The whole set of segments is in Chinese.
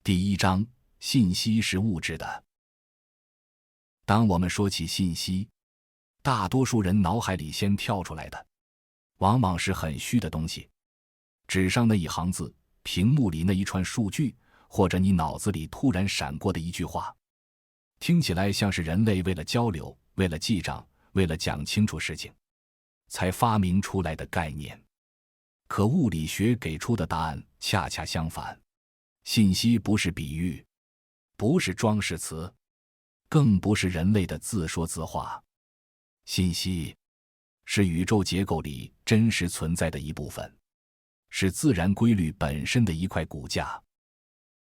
第一章，信息是物质的。当我们说起信息，大多数人脑海里先跳出来的，往往是很虚的东西，纸上那一行字，屏幕里那一串数据，或者你脑子里突然闪过的一句话，听起来像是人类为了交流、为了记账、为了讲清楚事情，才发明出来的概念。可物理学给出的答案恰恰相反。信息不是比喻，不是装饰词，更不是人类的自说自话。信息是宇宙结构里真实存在的一部分，是自然规律本身的一块骨架。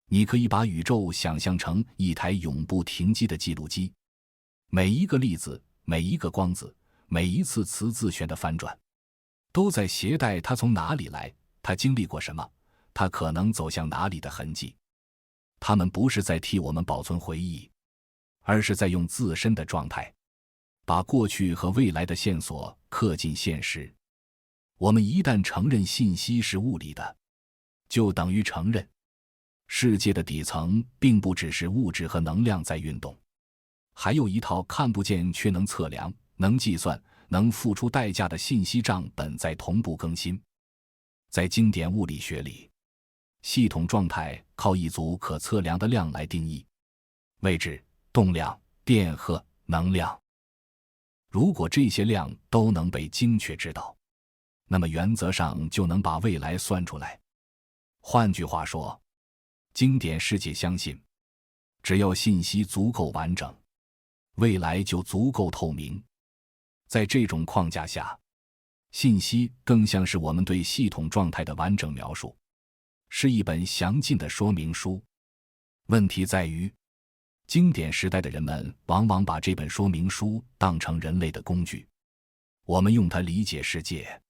你可以把宇宙想象成一台永不停机的记录机，每一个粒子，每一个光子，每一次磁自旋的翻转，都在携带它从哪里来，它经历过什么，它可能走向哪里的痕迹。它们不是在替我们保存回忆，而是在用自身的状态把过去和未来的线索刻进现实。我们一旦承认信息是物理的，就等于承认世界的底层并不只是物质和能量在运动，还有一套看不见却能测量、能计算、能付出代价的信息账本在同步更新。在经典物理学里，系统状态靠一组可测量的量来定义：位置、动量、电荷、能量。如果这些量都能被精确知道，那么原则上就能把未来算出来。换句话说，经典世界相信，只要信息足够完整，未来就足够透明。在这种框架下，信息更像是我们对系统状态的完整描述，是一本详尽的说明书。问题在于，经典时代的人们往往把这本说明书当成人类的工具，我们用它理解世界，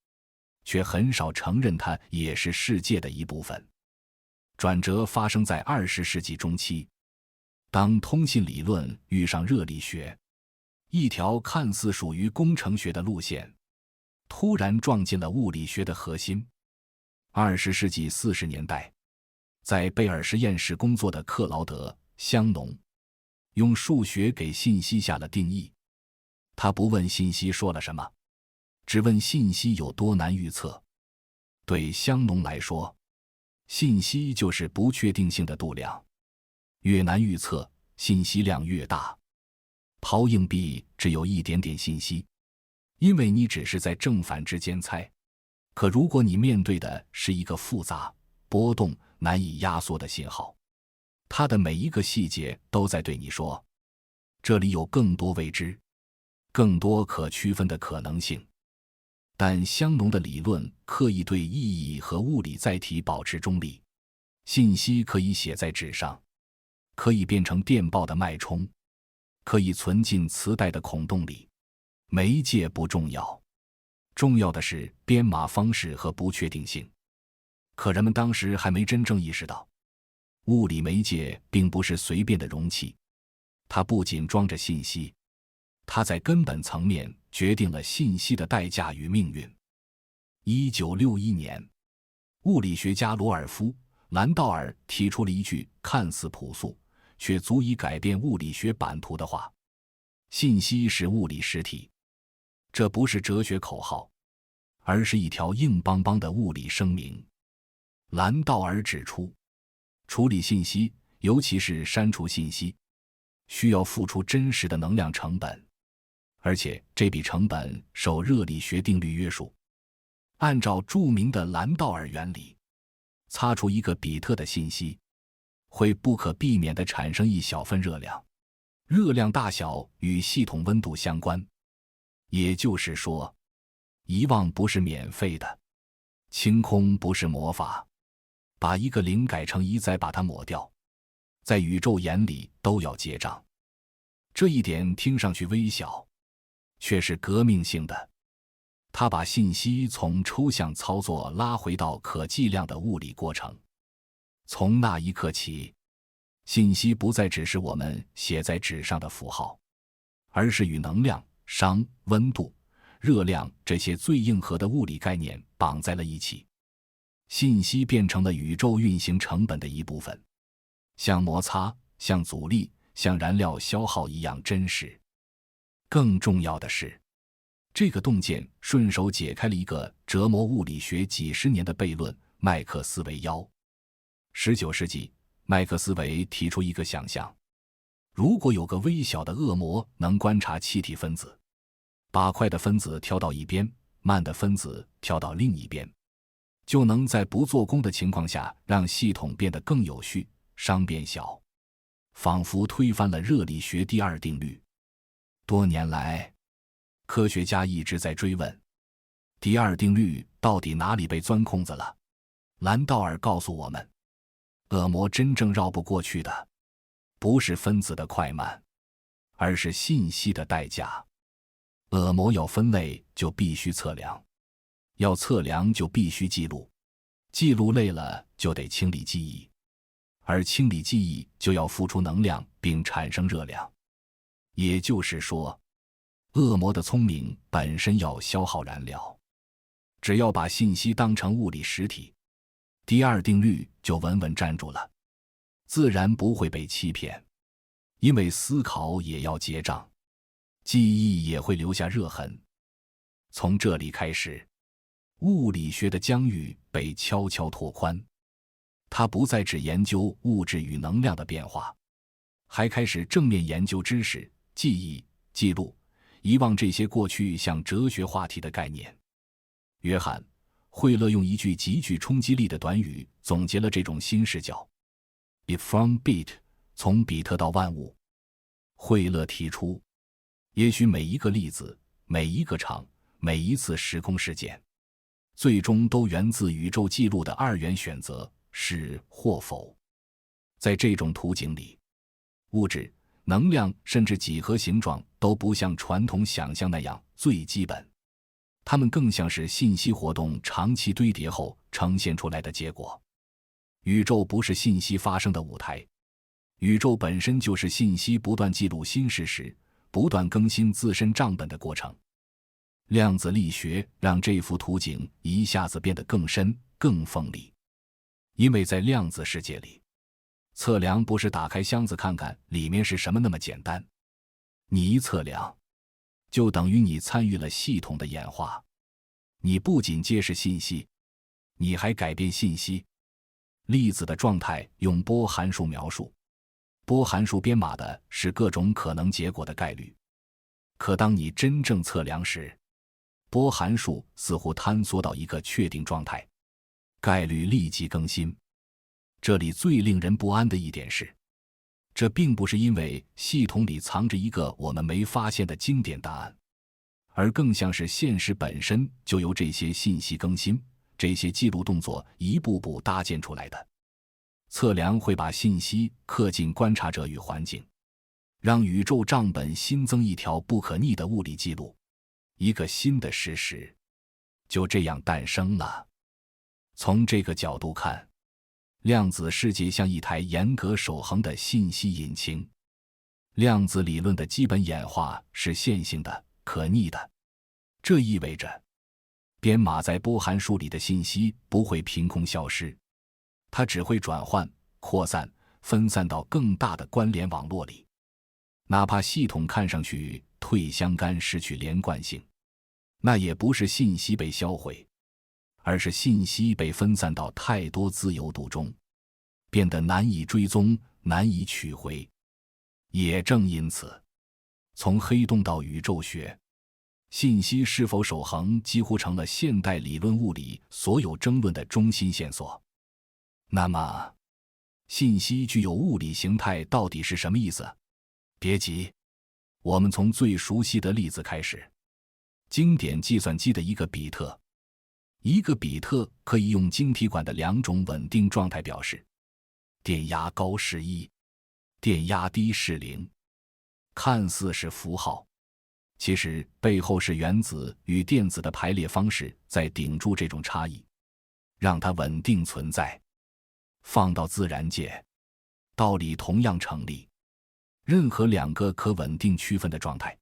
却很少承认它也是世界的一部分。转折发生在20世纪中期，当通信理论遇上热力学，一条看似属于工程学的路线突然撞进了物理学的核心。20世纪40年代，在贝尔实验室工作的克劳德·香农用数学给信息下了定义。他不问信息说了什么，只问信息有多难预测。对香农来说，信息就是不确定性的度量，越难预测，信息量越大。抛硬币只有一点点信息，因为你只是在正反之间猜。可如果你面对的是一个复杂、波动、难以压缩的信号，它的每一个细节都在对你说，这里有更多未知，更多可区分的可能性。但香农的理论刻意对意义和物理载体保持中立。信息可以写在纸上，可以变成电报的脉冲，可以存进磁带的孔洞里，媒介不重要，重要的是编码方式和不确定性。可人们当时还没真正意识到，物理媒介并不是随便的容器，它不仅装着信息，它在根本层面决定了信息的代价与命运。1961年，物理学家罗尔夫·兰道尔提出了一句看似朴素，却足以改变物理学版图的话：信息是物理实体。这不是哲学口号，而是一条硬邦邦的物理声明。兰道尔指出，处理信息，尤其是删除信息，需要付出真实的能量成本，而且这笔成本受热力学定律约束。按照著名的兰道尔原理，擦除一个比特的信息，会不可避免地产生一小份热量，热量大小与系统温度相关。也就是说，遗忘不是免费的，清空不是魔法，把一个零改成一再把它抹掉，在宇宙眼里都要结账。这一点听上去微小，却是革命性的。它把信息从抽象操作拉回到可计量的物理过程。从那一刻起，信息不再只是我们写在纸上的符号，而是与能量、熵、温度、热量这些最硬核的物理概念绑在了一起。信息变成了宇宙运行成本的一部分。像摩擦、像阻力、像燃料消耗一样真实。更重要的是，这个洞见顺手解开了一个折磨物理学几十年的悖论——麦克斯韦妖。19世纪，麦克斯韦提出一个想象：如果有个微小的恶魔能观察气体分子，把快的分子挑到一边，慢的分子挑到另一边，就能在不做功的情况下让系统变得更有序，熵变小，仿佛推翻了热力学第二定律。多年来，科学家一直在追问，第二定律到底哪里被钻空子了？兰道尔告诉我们，恶魔真正绕不过去的，不是分子的快慢，而是信息的代价。恶魔要分类就必须测量，要测量就必须记录，记录累了就得清理记忆，而清理记忆就要付出能量并产生热量。也就是说，恶魔的聪明本身要消耗燃料。只要把信息当成物理实体，第二定律就稳稳站住了，自然不会被欺骗。因为思考也要结账，记忆也会留下热痕。从这里开始，物理学的疆域被悄悄拓宽，它不再只研究物质与能量的变化，还开始正面研究知识、记忆、记录，遗忘这些过去像哲学话题的概念。约翰·惠勒用一句极具冲击力的短语总结了这种新视角 ：If from bit， 从比特到万物。惠勒提出，也许每一个粒子、每一个场、每一次时空事件，最终都源自宇宙记录的二元选择，是或否。在这种图景里，物质、能量甚至几何形状都不像传统想象那样最基本，它们更像是信息活动长期堆叠后呈现出来的结果。宇宙不是信息发生的舞台，宇宙本身就是信息不断记录新事实、不断更新自身账本的过程。量子力学让这幅图景一下子变得更深、更锋利，因为在量子世界里，测量不是打开箱子看看里面是什么那么简单。你一测量，就等于你参与了系统的演化。你不仅揭示信息，你还改变信息。粒子的状态用波函数描述，波函数编码的是各种可能结果的概率。可当你真正测量时，波函数似乎坍缩到一个确定状态，概率立即更新。这里最令人不安的一点是，这并不是因为系统里藏着一个我们没发现的经典答案，而更像是现实本身就由这些信息更新、这些记录动作一步步搭建出来的。测量会把信息刻进观察者与环境，让宇宙账本新增一条不可逆的物理记录，一个新的事实就这样诞生了。从这个角度看，量子世界像一台严格守恒的信息引擎。量子理论的基本演化是线性的、可逆的，这意味着编码在波函数里的信息不会凭空消失，它只会转换、扩散、分散到更大的关联网络里。哪怕系统看上去退相干、失去连贯性，那也不是信息被销毁，而是信息被分散到太多自由度中，变得难以追踪、难以取回。也正因此，从黑洞到宇宙学，信息是否守恒几乎成了现代理论物理所有争论的中心线索。那么，信息具有物理形态到底是什么意思？别急，我们从最熟悉的例子开始。经典计算机的一个比特。一个比特可以用晶体管的两种稳定状态表示：电压高是1，电压低是0。看似是符号，其实背后是原子与电子的排列方式在顶住这种差异，让它稳定存在。放到自然界，道理同样成立。任何两个可稳定区分的状态，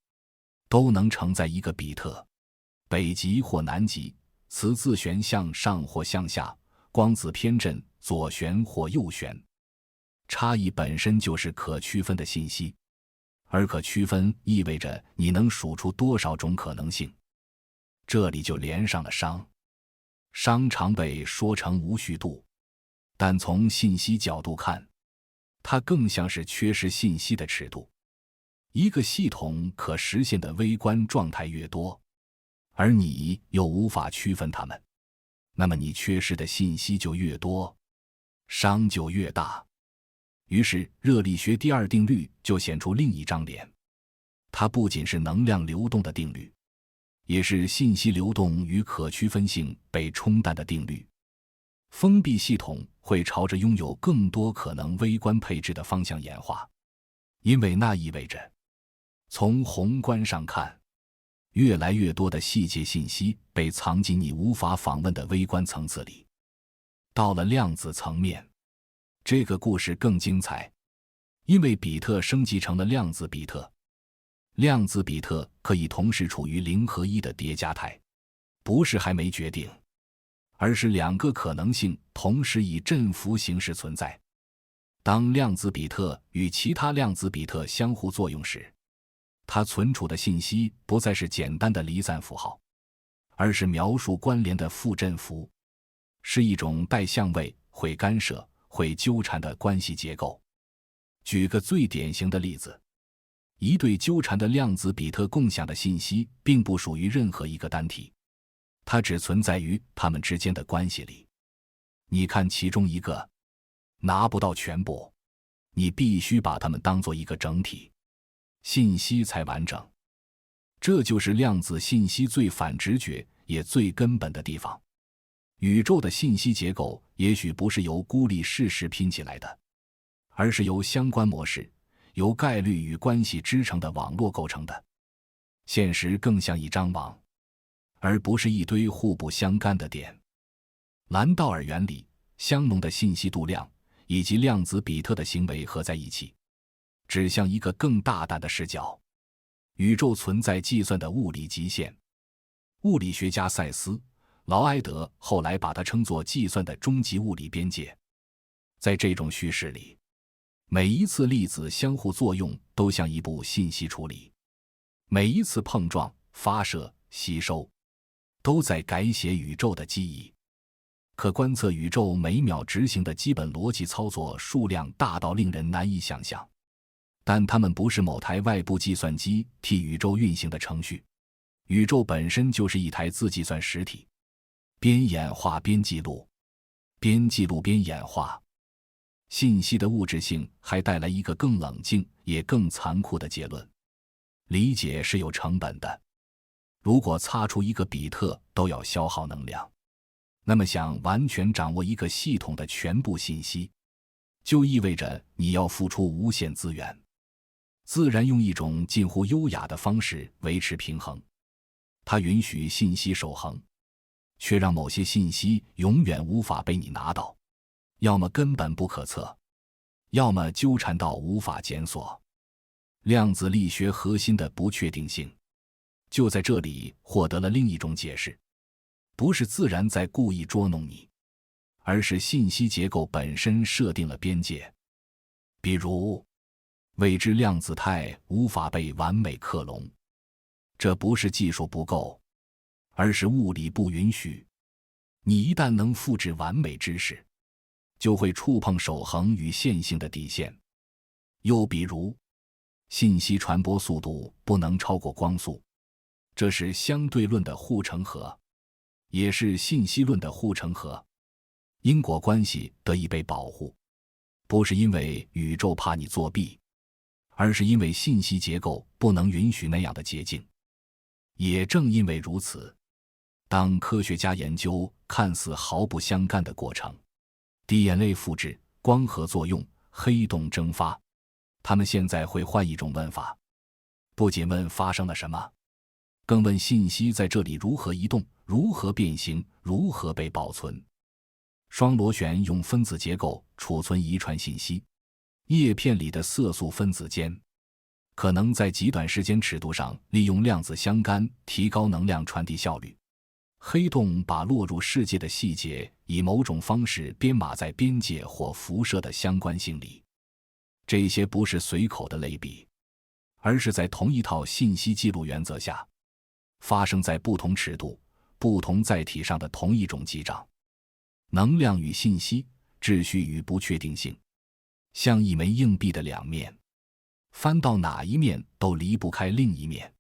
都能承载一个比特，北极或南极，磁自旋向上或向下，光子偏振左旋或右旋。差异本身就是可区分的信息，而可区分意味着你能数出多少种可能性。这里就连上了熵。熵常被说成无序度，但从信息角度看，它更像是缺失信息的尺度。一个系统可实现的微观状态越多，而你又无法区分它们，那么你缺失的信息就越多，熵就越大。于是热力学第二定律就显出另一张脸，它不仅是能量流动的定律，也是信息流动与可区分性被冲淡的定律。封闭系统会朝着拥有更多可能微观配置的方向演化，因为那意味着从宏观上看，越来越多的细节信息被藏进你无法访问的微观层次里。到了量子层面，这个故事更精彩，因为比特升级成了量子比特。量子比特可以同时处于0和1的叠加态，不是还没决定，而是两个可能性同时以振幅形式存在。当量子比特与其他量子比特相互作用时，它存储的信息不再是简单的离散符号，而是描述关联的负振幅，是一种带相位、会干涉、会纠缠的关系结构。举个最典型的例子，一对纠缠的量子比特共享的信息并不属于任何一个单体，它只存在于它们之间的关系里。你看其中一个，拿不到全部，你必须把它们当作一个整体，信息才完整。这就是量子信息最反直觉也最根本的地方。宇宙的信息结构也许不是由孤立事实拼起来的，而是由相关模式、由概率与关系织成的网络构成的。现实更像一张网，而不是一堆互不相干的点。兰道尔原理、香农的信息度量以及量子比特的行为合在一起，指向一个更大胆的视角：宇宙存在计算的物理极限。物理学家塞斯、劳埃德后来把它称作计算的终极物理边界。在这种叙事里，每一次粒子相互作用都像一部信息处理，每一次碰撞、发射、吸收，都在改写宇宙的记忆。可观测宇宙每秒执行的基本逻辑操作数量大到令人难以想象，但它们不是某台外部计算机替宇宙运行的程序，宇宙本身就是一台自计算实体，边演化边记录，边记录边演化。信息的物质性还带来一个更冷静也更残酷的结论：理解是有成本的。如果擦出一个比特都要消耗能量，那么想完全掌握一个系统的全部信息，就意味着你要付出无限资源。自然用一种近乎优雅的方式维持平衡，它允许信息守恒，却让某些信息永远无法被你拿到，要么根本不可测，要么纠缠到无法检索。量子力学核心的不确定性就在这里获得了另一种解释，不是自然在故意捉弄你，而是信息结构本身设定了边界。比如，未知量子态无法被完美克隆，这不是技术不够，而是物理不允许。你一旦能复制完美知识，就会触碰守恒与线性的底线。又比如，信息传播速度不能超过光速，这是相对论的护城河，也是信息论的护城河。因果关系得以被保护，不是因为宇宙怕你作弊，而是因为信息结构不能允许那样的捷径。也正因为如此，当科学家研究看似毫不相干的过程， DNA 复制、光合作用、黑洞蒸发，他们现在会换一种问法，不仅问发生了什么，更问信息在这里如何移动、如何变形、如何被保存。双螺旋用分子结构储存遗传信息，叶片里的色素分子间可能在极短时间尺度上利用量子相干提高能量传递效率。黑洞把落入世界的细节以某种方式编码在边界或辐射的相关性里。这些不是随口的类比，而是在同一套信息记录原则下，发生在不同尺度、不同载体上的同一种记账。能量与信息，秩序与不确定性，像一枚硬币的两面，翻到哪一面都离不开另一面。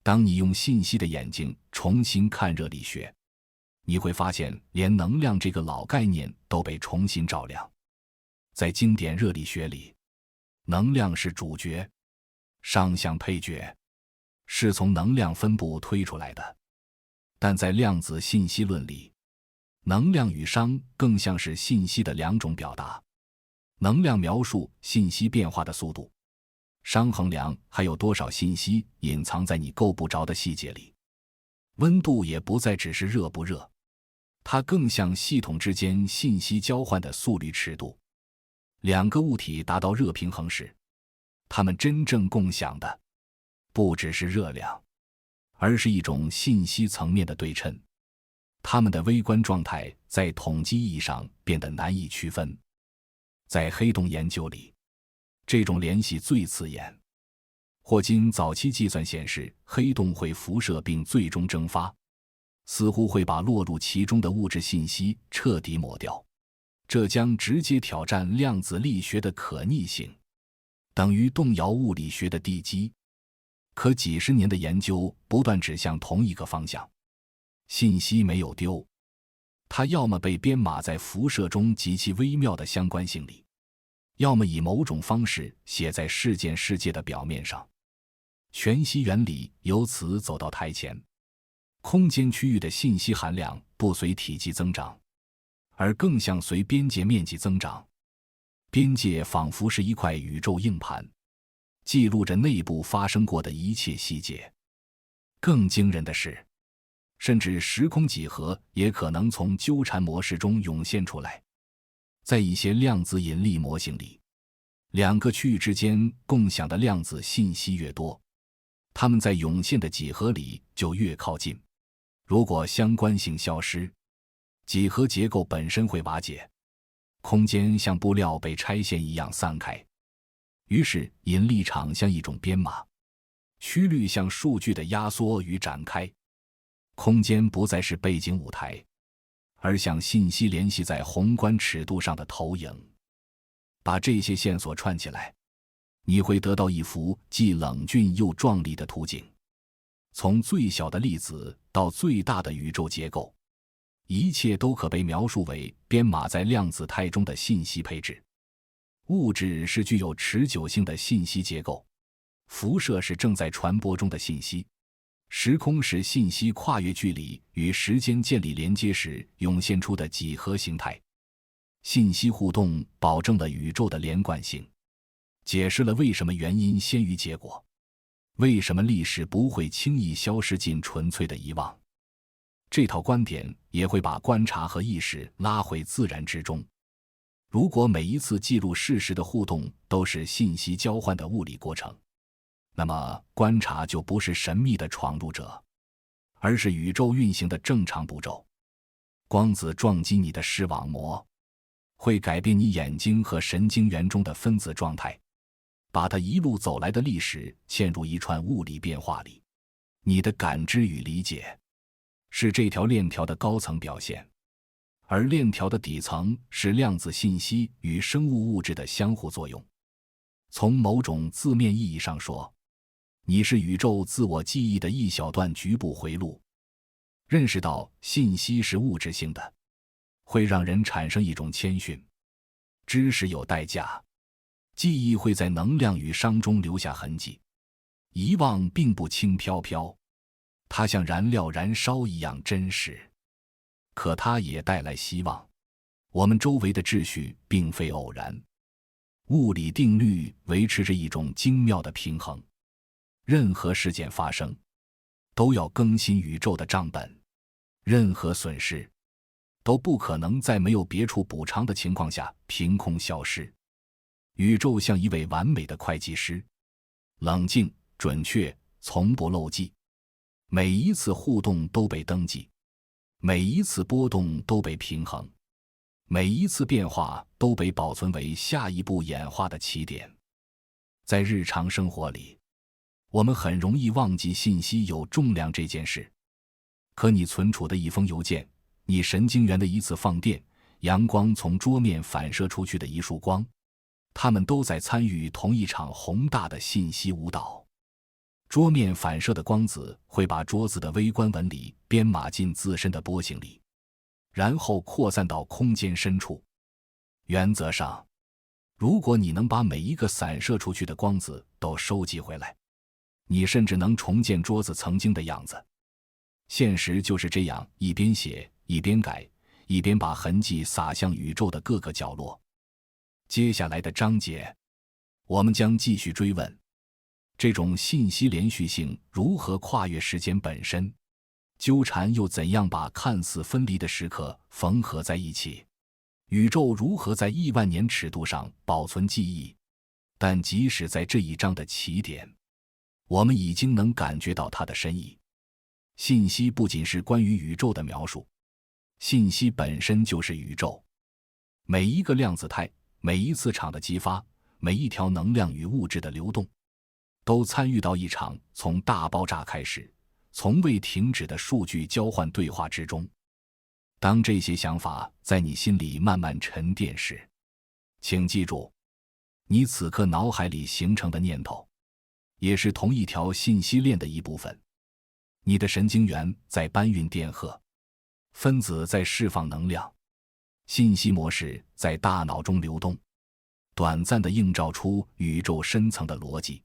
当你用信息的眼睛重新看热力学，你会发现连能量这个老概念都被重新照亮。在经典热力学里，能量是主角，上相配角，是从能量分布推出来的。但在量子信息论里，能量与熵更像是信息的两种表达。能量描述信息变化的速度，熵衡量还有多少信息隐藏在你够不着的细节里。温度也不再只是热不热，它更像系统之间信息交换的速率尺度。两个物体达到热平衡时，它们真正共享的不只是热量，而是一种信息层面的对称。它们的微观状态在统计意义上变得难以区分。在黑洞研究里，这种联系最刺眼。霍金早期计算显示，黑洞会辐射并最终蒸发，似乎会把落入其中的物质信息彻底抹掉。这将直接挑战量子力学的可逆性，等于动摇物理学的地基。可几十年的研究不断指向同一个方向：信息没有丢，它要么被编码在辐射中极其微妙的相关性里，要么以某种方式写在事件世界的表面上。全息原理由此走到台前，空间区域的信息含量不随体积增长，而更像随边界面积增长。边界仿佛是一块宇宙硬盘，记录着内部发生过的一切细节。更惊人的是，甚至时空几何也可能从纠缠模式中涌现出来。在一些量子引力模型里，两个区域之间共享的量子信息越多，它们在涌现的几何里就越靠近。如果相关性消失，几何结构本身会瓦解，空间像布料被拆线一样散开。于是引力场像一种编码，曲率像数据的压缩与展开。空间不再是背景舞台，而像信息联系在宏观尺度上的投影。把这些线索串起来，你会得到一幅既冷峻又壮丽的图景。从最小的粒子到最大的宇宙结构，一切都可被描述为编码在量子态中的信息配置。物质是具有持久性的信息结构，辐射是正在传播中的信息，时空是信息跨越距离与时间建立连接时涌现出的几何形态。信息互动保证了宇宙的连贯性，解释了为什么原因先于结果，为什么历史不会轻易消失进纯粹的遗忘。这套观点也会把观察和意识拉回自然之中。如果每一次记录事实的互动都是信息交换的物理过程，那么观察就不是神秘的闯入者，而是宇宙运行的正常步骤。光子撞击你的视网膜，会改变你眼睛和神经元中的分子状态，把它一路走来的历史嵌入一串物理变化里。你的感知与理解是这条链条的高层表现，而链条的底层是量子信息与生物物质的相互作用。从某种字面意义上说，你是宇宙自我记忆的一小段局部回路。认识到信息是物质性的，会让人产生一种谦逊。知识有代价，记忆会在能量与熵中留下痕迹。遗忘并不轻飘飘，它像燃料燃烧一样真实，可它也带来希望。我们周围的秩序并非偶然，物理定律维持着一种精妙的平衡。任何事件发生，都要更新宇宙的账本，任何损失都不可能在没有别处补偿的情况下凭空消失。宇宙像一位完美的会计师，冷静、准确，从不漏记。每一次互动都被登记，每一次波动都被平衡，每一次变化都被保存为下一步演化的起点。在日常生活里，我们很容易忘记信息有重量这件事。可你存储的一封邮件，你神经元的一次放电，阳光从桌面反射出去的一束光，它们都在参与同一场宏大的信息舞蹈。桌面反射的光子会把桌子的微观纹理编码进自身的波形里，然后扩散到空间深处。原则上，如果你能把每一个散射出去的光子都收集回来，你甚至能重建桌子曾经的样子。现实就是这样，一边写，一边改，一边把痕迹撒向宇宙的各个角落。接下来的章节，我们将继续追问，这种信息连续性如何跨越时间本身，纠缠又怎样把看似分离的时刻缝合在一起，宇宙如何在亿万年尺度上保存记忆。但即使在这一章的起点，我们已经能感觉到它的深意。信息不仅是关于宇宙的描述，信息本身就是宇宙。每一个量子态，每一次场的激发，每一条能量与物质的流动，都参与到一场从大爆炸开始，从未停止的数据交换对话之中。当这些想法在你心里慢慢沉淀时，请记住，你此刻脑海里形成的念头，也是同一条信息链的一部分。你的神经元在搬运电荷，分子在释放能量，信息模式在大脑中流动，短暂地映照出宇宙深层的逻辑。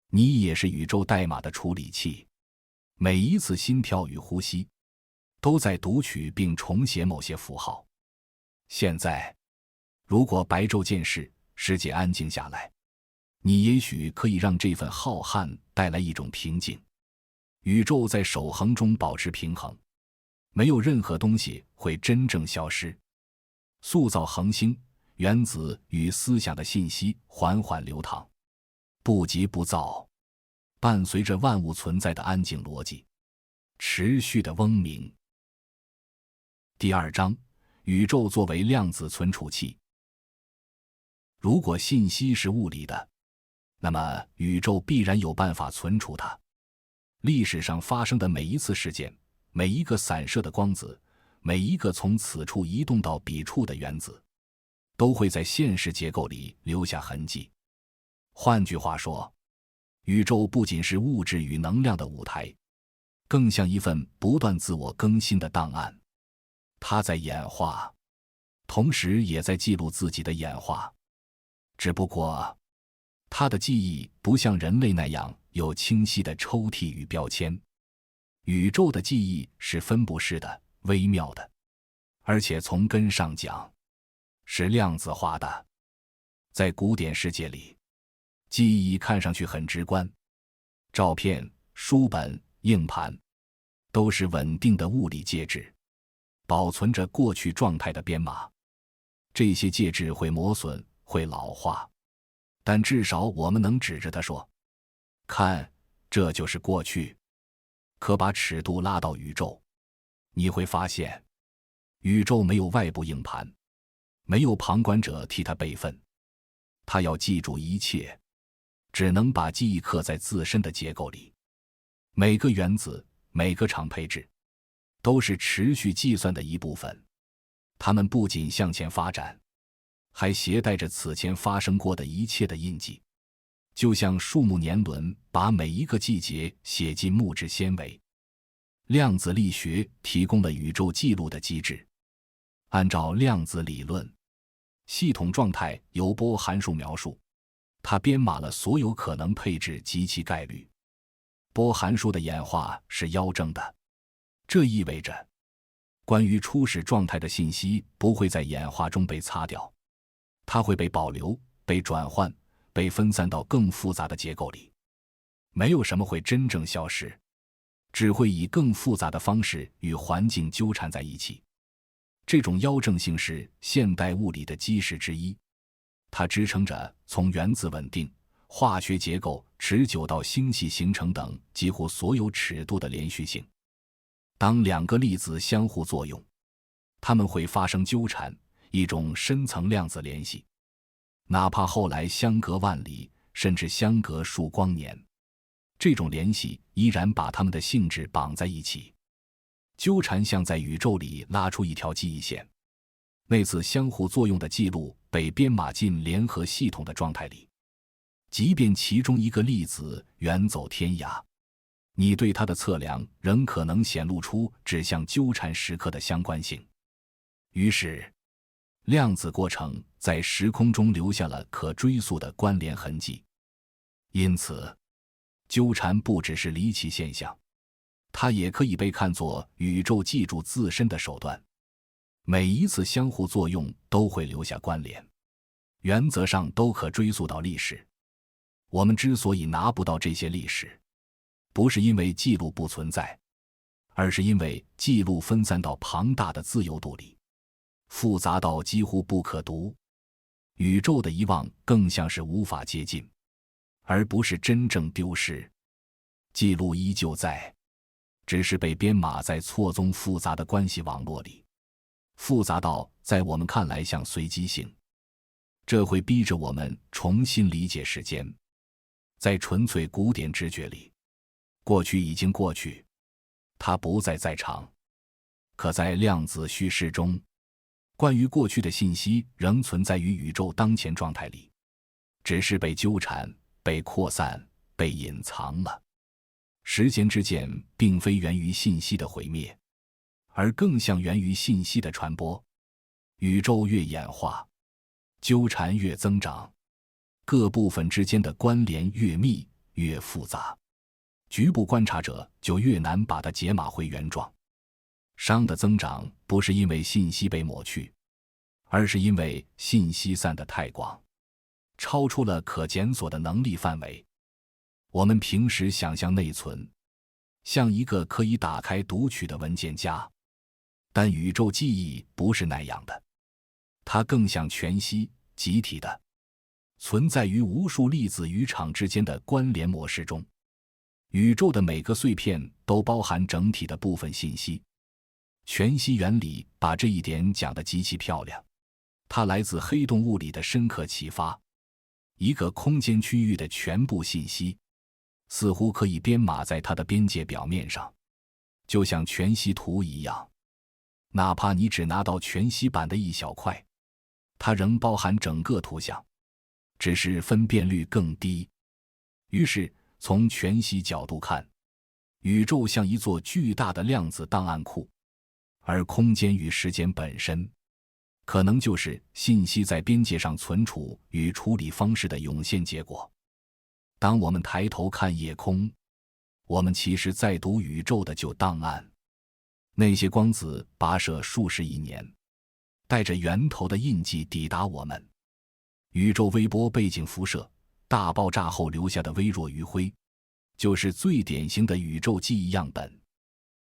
你也是宇宙代码的处理器，每一次心跳与呼吸都在读取并重写某些符号。现在，如果白昼渐逝，世界安静下来，你也许可以让这份浩瀚带来一种平静。宇宙在守恒中保持平衡，没有任何东西会真正消失。塑造恒星、原子与思想的信息缓缓流淌，不急不躁，伴随着万物存在的安静逻辑，持续的嗡鸣。第二章，宇宙作为量子存储器。如果信息是物理的，那么宇宙必然有办法存储它。历史上发生的每一次事件，每一个散射的光子，每一个从此处移动到彼处的原子，都会在现实结构里留下痕迹。换句话说，宇宙不仅是物质与能量的舞台，更像一份不断自我更新的档案。它在演化，同时也在记录自己的演化。只不过，它的记忆不像人类那样有清晰的抽屉与标签。宇宙的记忆是分布式的、微妙的，而且从根上讲，是量子化的。在古典世界里，记忆看上去很直观，照片、书本、硬盘，都是稳定的物理介质，保存着过去状态的编码。这些介质会磨损，会老化，但至少我们能指着它说，看，这就是过去。可把尺度拉到宇宙，你会发现，宇宙没有外部硬盘，没有旁观者替它备份，它要记住一切，只能把记忆刻在自身的结构里。每个原子，每个场配置，都是持续计算的一部分。它们不仅向前发展，还携带着此前发生过的一切的印记，就像树木年轮把每一个季节写进木质纤维。量子力学提供了宇宙记录的机制。按照量子理论，系统状态由波函数描述，它编码了所有可能配置及其概率。波函数的演化是妖正的，这意味着关于初始状态的信息不会在演化中被擦掉，它会被保留、被转换、被分散到更复杂的结构里。没有什么会真正消失，只会以更复杂的方式与环境纠缠在一起。这种妖正性是现代物理的基石之一，它支撑着从原子稳定、化学结构持久到星系形成等几乎所有尺度的连续性。当两个粒子相互作用，它们会发生纠缠，一种深层量子联系，哪怕后来相隔万里，甚至相隔数光年，这种联系依然把它们的性质绑在一起。纠缠像在宇宙里拉出一条记忆线，那次相互作用的记录被编码进联合系统的状态里，即便其中一个粒子远走天涯，你对它的测量仍可能显露出指向纠缠时刻的相关性。于是，量子过程在时空中留下了可追溯的关联痕迹。因此，纠缠不只是离奇现象，它也可以被看作宇宙记住自身的手段。每一次相互作用都会留下关联，原则上都可追溯到历史。我们之所以拿不到这些历史，不是因为记录不存在，而是因为记录分散到庞大的自由度里，复杂到几乎不可读。宇宙的遗忘更像是无法接近，而不是真正丢失。记录依旧在，只是被编码在错综复杂的关系网络里，复杂到在我们看来像随机性。这会逼着我们重新理解时间。在纯粹古典直觉里，过去已经过去，它不再在场。可在量子叙事中，关于过去的信息仍存在于宇宙当前状态里，只是被纠缠、被扩散、被隐藏了。时间之箭并非源于信息的毁灭，而更像源于信息的传播。宇宙越演化，纠缠越增长，各部分之间的关联越密越复杂，局部观察者就越难把它解码回原状。熵的增长不是因为信息被抹去，而是因为信息散得太广，超出了可检索的能力范围。我们平时想象内存，像一个可以打开读取的文件夹，但宇宙记忆不是那样的，它更像全息、集体的，存在于无数粒子渔场之间的关联模式中。宇宙的每个碎片都包含整体的部分信息。全息原理把这一点讲得极其漂亮，它来自黑洞物理的深刻启发。一个空间区域的全部信息似乎可以编码在它的边界表面上，就像全息图一样，哪怕你只拿到全息版的一小块，它仍包含整个图像，只是分辨率更低。于是从全息角度看，宇宙像一座巨大的量子档案库，而空间与时间本身可能就是信息在边界上存储与处理方式的涌现结果。当我们抬头看夜空，我们其实在读宇宙的旧档案。那些光子跋涉数十亿年，带着源头的印记抵达我们。宇宙微波背景辐射大爆炸后留下的微弱余晖，就是最典型的宇宙记忆样本。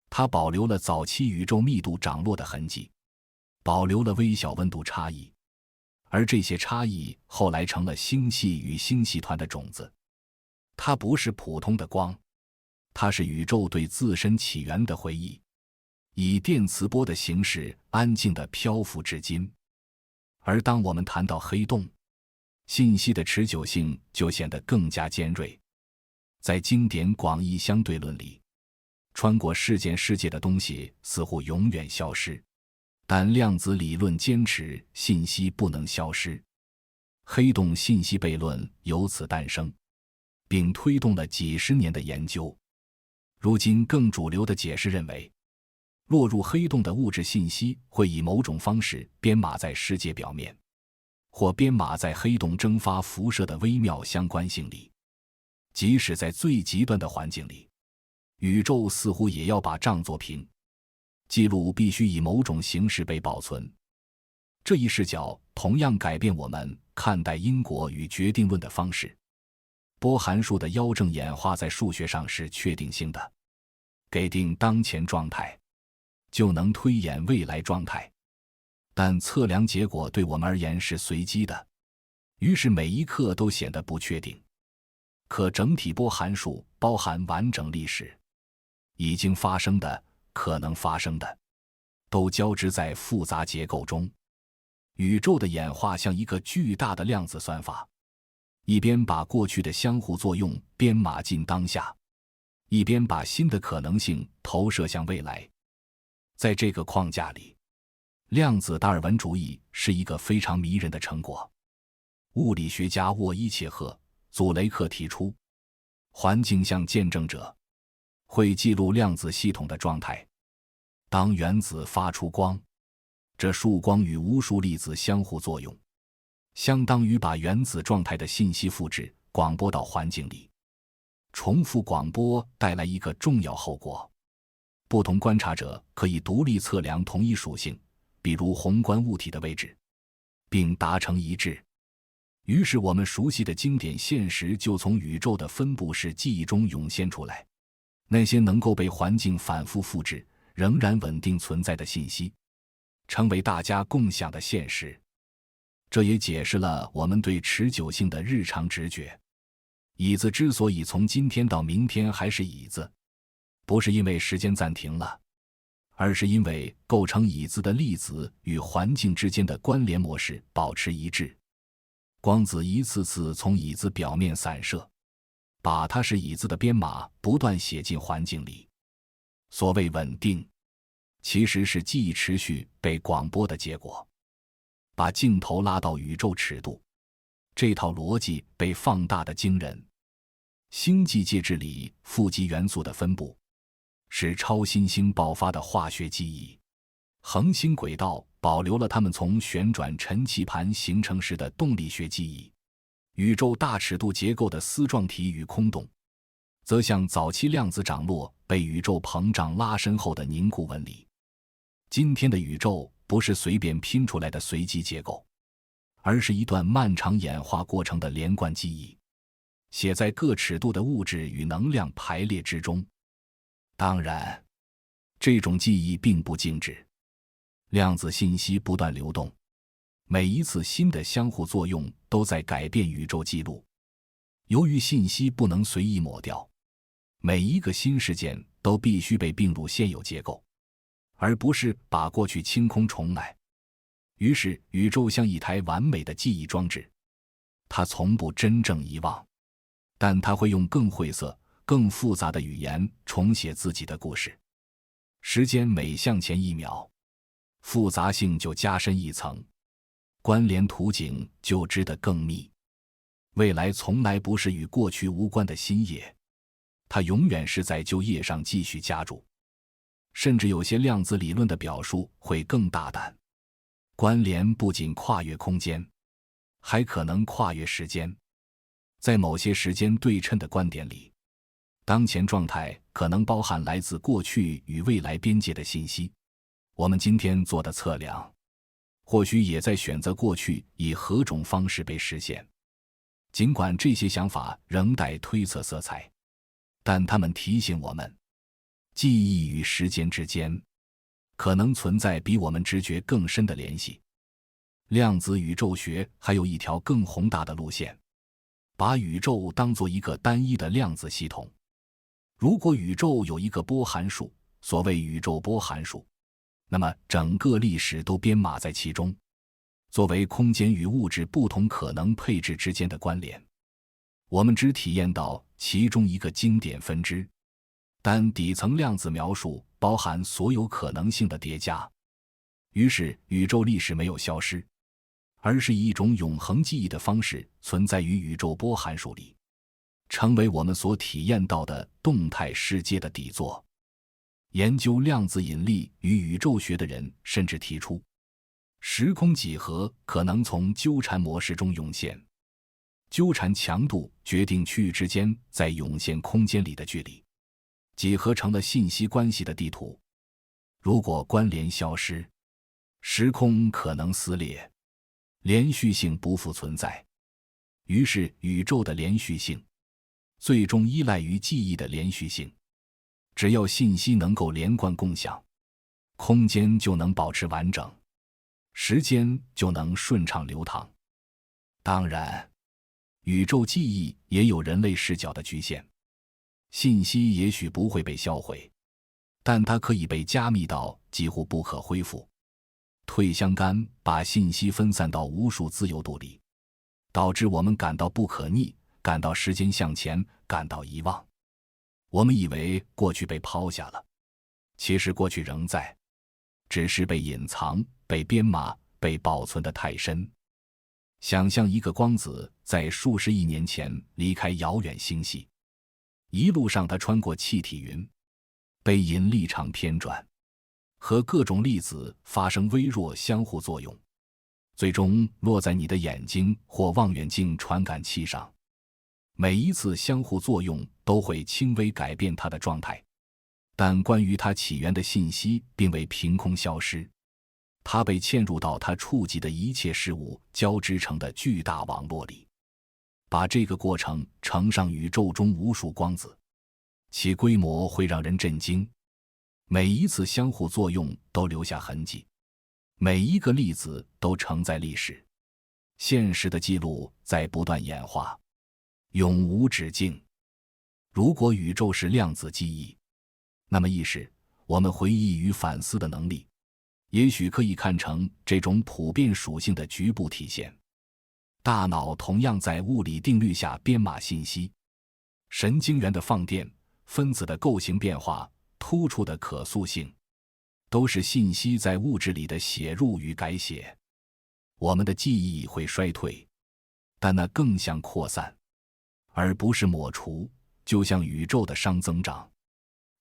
它保留了早期宇宙密度涨落的痕迹，保留了微小温度差异，而这些差异后来成了星系与星系团的种子。它不是普通的光，它是宇宙对自身起源的回忆，以电磁波的形式安静地漂浮至今。而当我们谈到黑洞，信息的持久性就显得更加尖锐。在经典广义相对论里，穿过事件世界的东西似乎永远消失，但量子理论坚持信息不能消失。黑洞信息悖论由此诞生，并推动了几十年的研究。如今更主流的解释认为，落入黑洞的物质信息会以某种方式编码在世界表面，或编码在黑洞蒸发辐射的微妙相关性里。即使在最极端的环境里，宇宙似乎也要把账做平，记录必须以某种形式被保存。这一视角同样改变我们看待因果与决定论的方式。波函数的妖正演化在数学上是确定性的，给定当前状态，就能推演未来状态。但测量结果对我们而言是随机的，于是每一刻都显得不确定。可整体波函数包含完整历史，已经发生的、可能发生的，都交织在复杂结构中。宇宙的演化像一个巨大的量子算法，一边把过去的相互作用编码进当下，一边把新的可能性投射向未来。在这个框架里，量子达尔文主义是一个非常迷人的成果。物理学家沃伊切赫·祖雷克提出，环境像见证者，会记录量子系统的状态。当原子发出光，这束光与无数粒子相互作用，相当于把原子状态的信息复制广播到环境里。重复广播带来一个重要后果，不同观察者可以独立测量同一属性，比如宏观物体的位置，并达成一致。于是我们熟悉的经典现实就从宇宙的分布式记忆中涌现出来，那些能够被环境反复复制仍然稳定存在的信息，成为大家共享的现实。这也解释了我们对持久性的日常直觉。椅子之所以从今天到明天还是椅子，不是因为时间暂停了，而是因为构成椅子的粒子与环境之间的关联模式保持一致。光子一次次从椅子表面散射，把它是椅子的编码不断写进环境里。所谓稳定，其实是记忆持续被广播的结果。把镜头拉到宇宙尺度，这套逻辑被放大的惊人。星际介质里负极元素的分布，是超新星爆发的化学记忆。恒星轨道保留了它们从旋转沉气盘形成时的动力学记忆。宇宙大尺度结构的丝状体与空洞，则像早期量子涨落被宇宙膨胀拉伸后的凝固纹理。今天的宇宙不是随便拼出来的随机结构，而是一段漫长演化过程的连贯记忆，写在各尺度的物质与能量排列之中。当然，这种记忆并不静止，量子信息不断流动，每一次新的相互作用都在改变宇宙记录。由于信息不能随意抹掉，每一个新事件都必须被并入现有结构，而不是把过去清空重来。于是宇宙像一台完美的记忆装置，它从不真正遗忘，但它会用更晦涩、更复杂的语言重写自己的故事。时间每向前一秒，复杂性就加深一层，关联图景就织得更密。未来从来不是与过去无关的新页，它永远是在旧页上继续加注。甚至有些量子理论的表述会更大胆，关联不仅跨越空间，还可能跨越时间。在某些时间对称的观点里，当前状态可能包含来自过去与未来边界的信息。我们今天做的测量，或许也在选择过去以何种方式被实现。尽管这些想法仍带推测色彩，但它们提醒我们，记忆与时间之间可能存在比我们直觉更深的联系。量子宇宙学还有一条更宏大的路线，把宇宙当作一个单一的量子系统。如果宇宙有一个波函数，所谓宇宙波函数，那么整个历史都编码在其中，作为空间与物质不同可能配置之间的关联。我们只体验到其中一个经典分支，但底层量子描述包含所有可能性的叠加。于是宇宙历史没有消失，而是以一种永恒记忆的方式存在于宇宙波函数里，成为我们所体验到的动态世界的底座。研究量子引力与宇宙学的人甚至提出，时空几何可能从纠缠模式中涌现，纠缠强度决定区域之间在涌现空间里的距离，几何成了信息关系的地图。如果关联消失，时空可能撕裂，连续性不复存在。于是宇宙的连续性最终依赖于记忆的连续性。只要信息能够连贯共享，空间就能保持完整，时间就能顺畅流淌。当然，宇宙记忆也有人类视角的局限，信息也许不会被销毁，但它可以被加密到几乎不可恢复。退相干把信息分散到无数自由度里，导致我们感到不可逆，感到时间向前，感到遗忘。我们以为过去被抛下了，其实过去仍在，只是被隐藏、被编码、被保存得太深。想象一个光子在数十亿年前离开遥远星系，一路上它穿过气体云，被引力场偏转，和各种粒子发生微弱相互作用，最终落在你的眼睛或望远镜传感器上。每一次相互作用都会轻微改变它的状态，但关于它起源的信息并未凭空消失，它被嵌入到它触及的一切事物交织成的巨大网络里。把这个过程乘上宇宙中无数光子，其规模会让人震惊。每一次相互作用都留下痕迹，每一个粒子都承载历史。现实的记录在不断演化，永无止境。如果宇宙是量子记忆，那么意识，我们回忆与反思的能力，也许可以看成这种普遍属性的局部体现。大脑同样在物理定律下编码信息，神经元的放电、分子的构型变化、突出的可塑性，都是信息在物质里的写入与改写。我们的记忆会衰退，但那更像扩散，而不是抹除，就像宇宙的熵增长，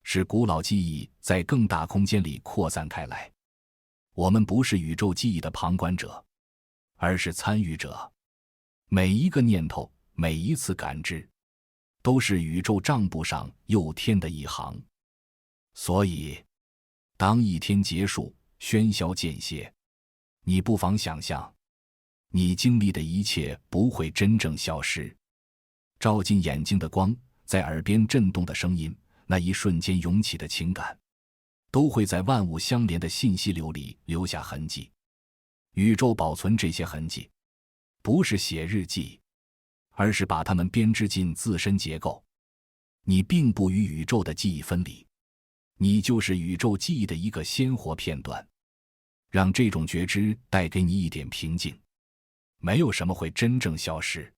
使古老记忆在更大空间里扩散开来。我们不是宇宙记忆的旁观者，而是参与者。每一个念头，每一次感知，都是宇宙账簿上又添的一行。所以，当一天结束，喧嚣间歇，你不妨想象，你经历的一切不会真正消失。照进眼睛的光，在耳边震动的声音，那一瞬间涌起的情感，都会在万物相连的信息流里留下痕迹。宇宙保存这些痕迹，不是写日记，而是把它们编织进自身结构。你并不与宇宙的记忆分离，你就是宇宙记忆的一个鲜活片段。让这种觉知带给你一点平静。没有什么会真正消失。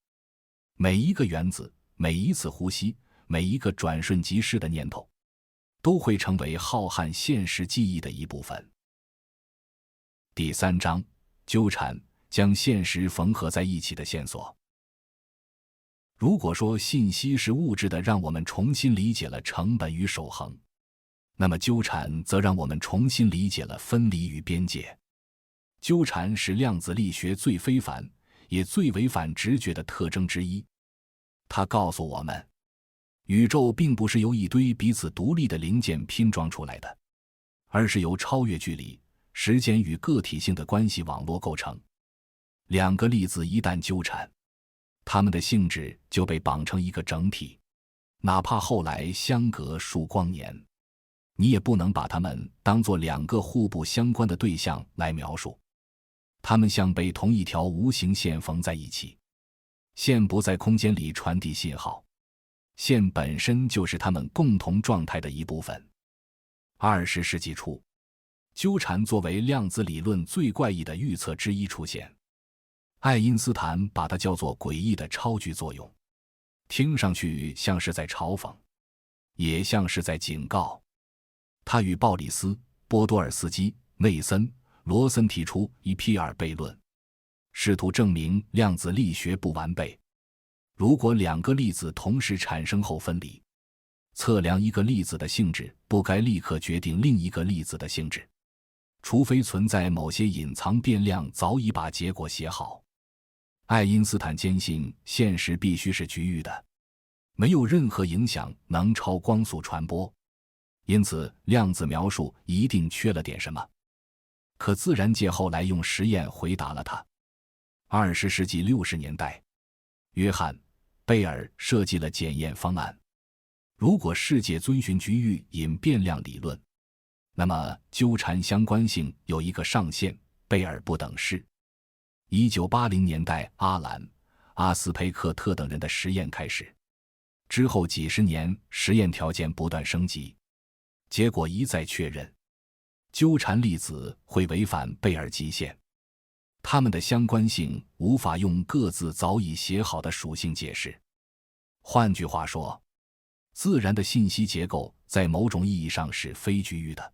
每一个原子，每一次呼吸，每一个转瞬即逝的念头，都会成为浩瀚现实记忆的一部分。第3章，纠缠，将现实缝合在一起的线索。如果说信息是物质的，让我们重新理解了成本与守恒，那么纠缠则让我们重新理解了分离与边界。纠缠是量子力学最非凡也最违反直觉的特征之一。它告诉我们，宇宙并不是由一堆彼此独立的零件拼装出来的，而是由超越距离、时间与个体性的关系网络构成。两个粒子一旦纠缠，它们的性质就被绑成一个整体，哪怕后来相隔数光年，你也不能把它们当作两个互不相关的对象来描述。它们像被同一条无形线缝在一起，线不在空间里传递信号，线本身就是它们共同状态的一部分。20世纪初，纠缠作为量子理论最怪异的预测之一出现。爱因斯坦把它叫做诡异的超距作用，听上去像是在嘲讽，也像是在警告。他与鲍里斯、波多尔斯基、内森、罗森提出一批尔悖论，试图证明量子力学不完备。如果两个粒子同时产生后分离，测量一个粒子的性质不该立刻决定另一个粒子的性质，除非存在某些隐藏变量早已把结果写好。爱因斯坦坚信现实必须是局域的，没有任何影响能超光速传播，因此量子描述一定缺了点什么。可自然界后来用实验回答了它。20世纪60年代，约翰·贝尔设计了检验方案。如果世界遵循局域隐变量理论，那么纠缠相关性有一个上限，贝尔不等式。1980年代，阿兰·阿斯佩克特等人的实验开始，之后几十年实验条件不断升级，结果一再确认，纠缠粒子会违反贝尔极限，它们的相关性无法用各自早已写好的属性解释。换句话说，自然的信息结构在某种意义上是非局域的，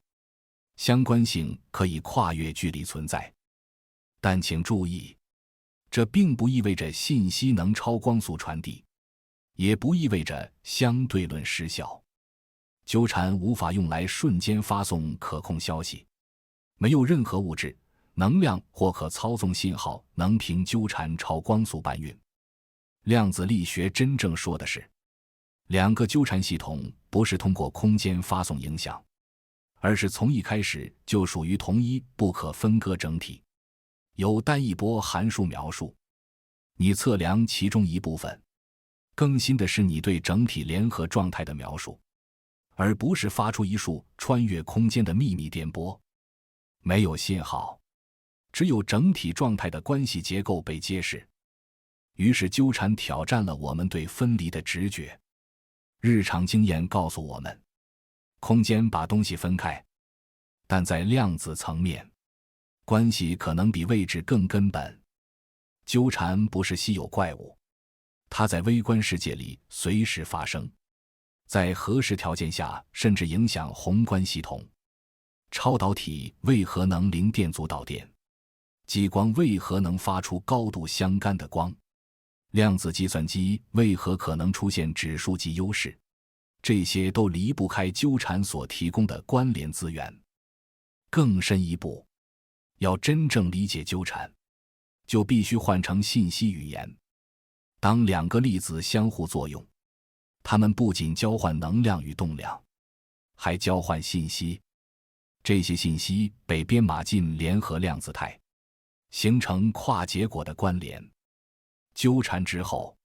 相关性可以跨越距离存在。但请注意，这并不意味着信息能超光速传递，也不意味着相对论失效。纠缠无法用来瞬间发送可控消息，没有任何物质、能量或可操纵信号能凭纠缠超光速搬运。量子力学真正说的是，两个纠缠系统不是通过空间发送影响，而是从一开始就属于同一不可分割整体，由单一波函数描述。你测量其中一部分，更新的是你对整体联合状态的描述，而不是发出一束穿越空间的秘密电波。没有信号，只有整体状态的关系结构被揭示。于是纠缠挑战了我们对分离的直觉。日常经验告诉我们，空间把东西分开，但在量子层面，关系可能比位置更根本。纠缠不是稀有怪物，它在微观世界里随时发生，在合适条件下甚至影响宏观系统。超导体为何能零电阻导电？激光为何能发出高度相干的光？量子计算机为何可能出现指数级优势？这些都离不开纠缠所提供的关联资源。更深一步，要真正理解纠缠，就必须换成信息语言。当两个粒子相互作用，它们不仅交换能量与动量，还交换信息。这些信息被编码进联合量子态，形成跨结果的关联。纠缠之后，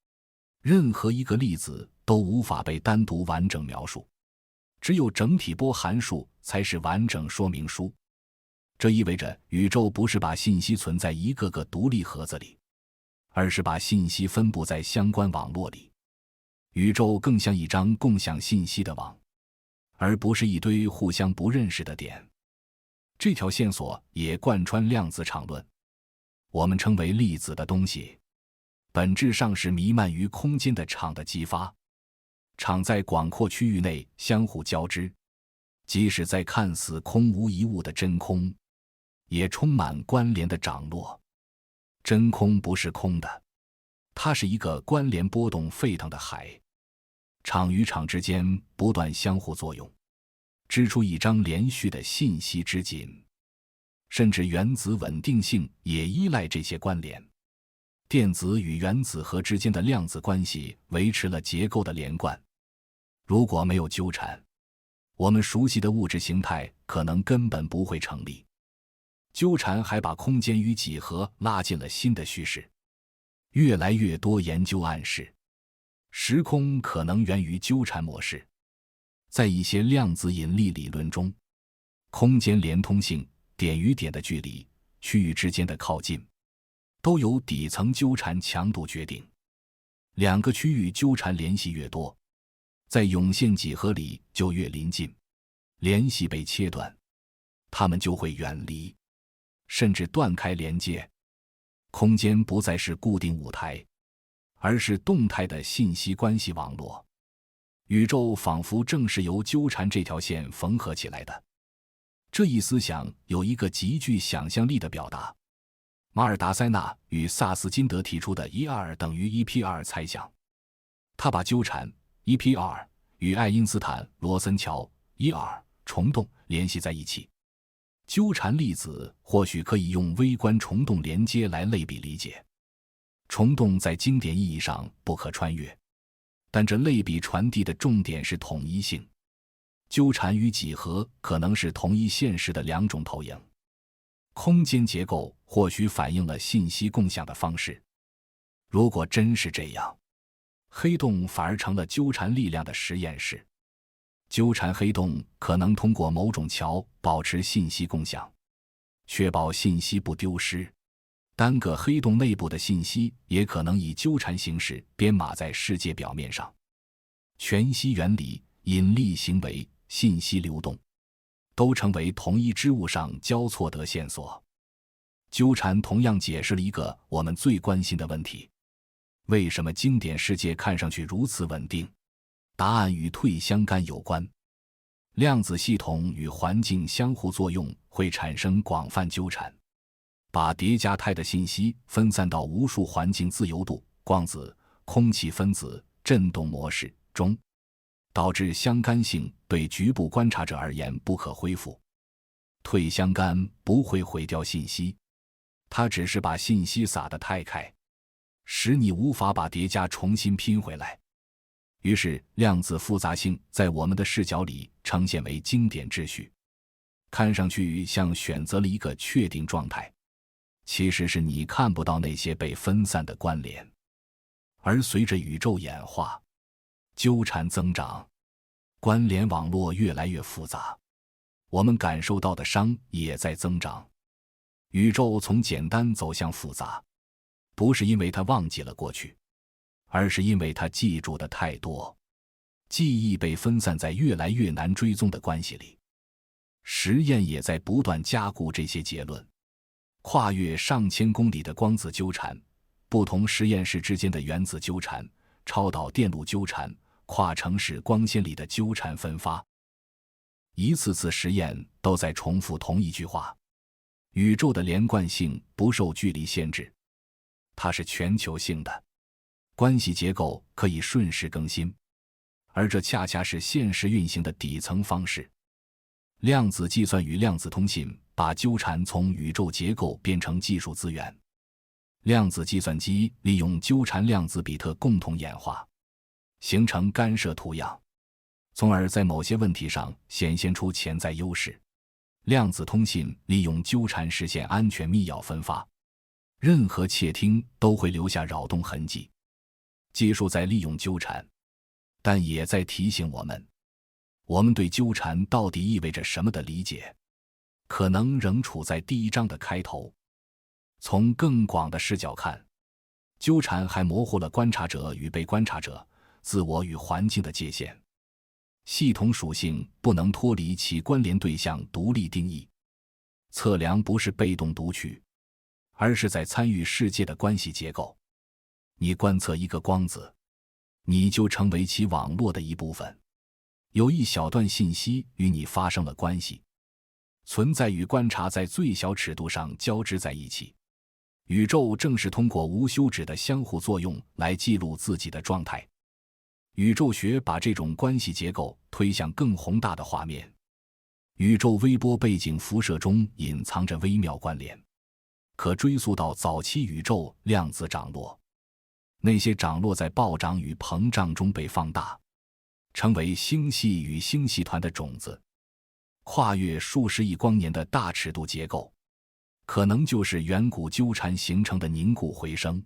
任何一个粒子都无法被单独完整描述，只有整体波函数才是完整说明书。这意味着宇宙不是把信息存在一个个独立盒子里，而是把信息分布在相关网络里。宇宙更像一张共享信息的网，而不是一堆互相不认识的点。这条线索也贯穿量子场论。我们称为粒子的东西，本质上是弥漫于空间的场的激发。场在广阔区域内相互交织，即使在看似空无一物的真空，也充满关联的涨落。真空不是空的，它是一个关联波动沸腾的海，场与场之间不断相互作用，织出一张连续的信息织锦。甚至原子稳定性也依赖这些关联。电子与原子核之间的量子关系维持了结构的连贯。如果没有纠缠，我们熟悉的物质形态可能根本不会成立。纠缠还把空间与几何拉进了新的叙事。越来越多研究暗示，时空可能源于纠缠模式。在一些量子引力理论中，空间连通性、点与点的距离、区域之间的靠近，都由底层纠缠强度决定。两个区域纠缠联系越多，在涌现几何里就越临近。联系被切断，它们就会远离，甚至断开连接。空间不再是固定舞台，而是动态的信息关系网络。宇宙仿佛正是由纠缠这条线缝合起来的。这一思想有一个极具想象力的表达。马尔达塞纳与萨斯金德提出的 E2 等于 EP2 猜想，他把纠缠 EP2 与爱因斯坦罗森桥 E2 虫洞联系在一起。纠缠粒子或许可以用微观虫洞连接来类比理解。虫洞在经典意义上不可穿越，但这类比传递的重点是统一性。纠缠与几何可能是同一现实的两种投影。空间结构或许反映了信息共享的方式。如果真是这样，黑洞反而成了纠缠力量的实验室。纠缠黑洞可能通过某种桥保持信息共享，确保信息不丢失。单个黑洞内部的信息也可能以纠缠形式编码在世界表面上。全息原理、引力行为、信息流动，都成为同一织物上交错的线索。纠缠同样解释了一个我们最关心的问题：为什么经典世界看上去如此稳定？答案与退相干有关。量子系统与环境相互作用会产生广泛纠缠，把叠加态的信息分散到无数环境自由度、光子、空气分子、振动模式中，导致相干性对局部观察者而言不可恢复。退相干不会毁掉信息，它只是把信息撒得太开，使你无法把叠加重新拼回来。于是量子复杂性在我们的视角里呈现为经典秩序，看上去像选择了一个确定状态，其实是你看不到那些被分散的关联。而随着宇宙演化，纠缠增长，关联网络越来越复杂，我们感受到的伤也在增长。宇宙从简单走向复杂，不是因为它忘记了过去，而是因为它记住的太多，记忆被分散在越来越难追踪的关系里。实验也在不断加固这些结论。跨越上千公里的光子纠缠，不同实验室之间的原子纠缠，超导电路纠缠，跨城市光纤里的纠缠分发，一次次实验都在重复同一句话：宇宙的连贯性不受距离限制，它是全球性的。关系结构可以瞬时更新，而这恰恰是现实运行的底层方式。量子计算与量子通信把纠缠从宇宙结构变成技术资源。量子计算机利用纠缠量子比特共同演化，形成干涉图样，从而在某些问题上显现出潜在优势。量子通信利用纠缠实现安全密钥分发，任何窃听都会留下扰动痕迹。技术在利用纠缠，但也在提醒我们对纠缠到底意味着什么的理解，可能仍处在第一章的开头。从更广的视角看，纠缠还模糊了观察者与被观察者、自我与环境的界限。系统属性不能脱离其关联对象独立定义。测量不是被动读取，而是在参与世界的关系结构。你观测一个光子，你就成为其网络的一部分，有一小段信息与你发生了关系，存在与观察在最小尺度上交织在一起。宇宙正是通过无休止的相互作用来记录自己的状态。宇宙学把这种关系结构推向更宏大的画面。宇宙微波背景辐射中隐藏着微妙关联，可追溯到早期宇宙量子涨落。那些涨落在暴涨与膨胀中被放大，成为星系与星系团的种子。跨越数十亿光年的大尺度结构，可能就是远古纠缠形成的凝固回声。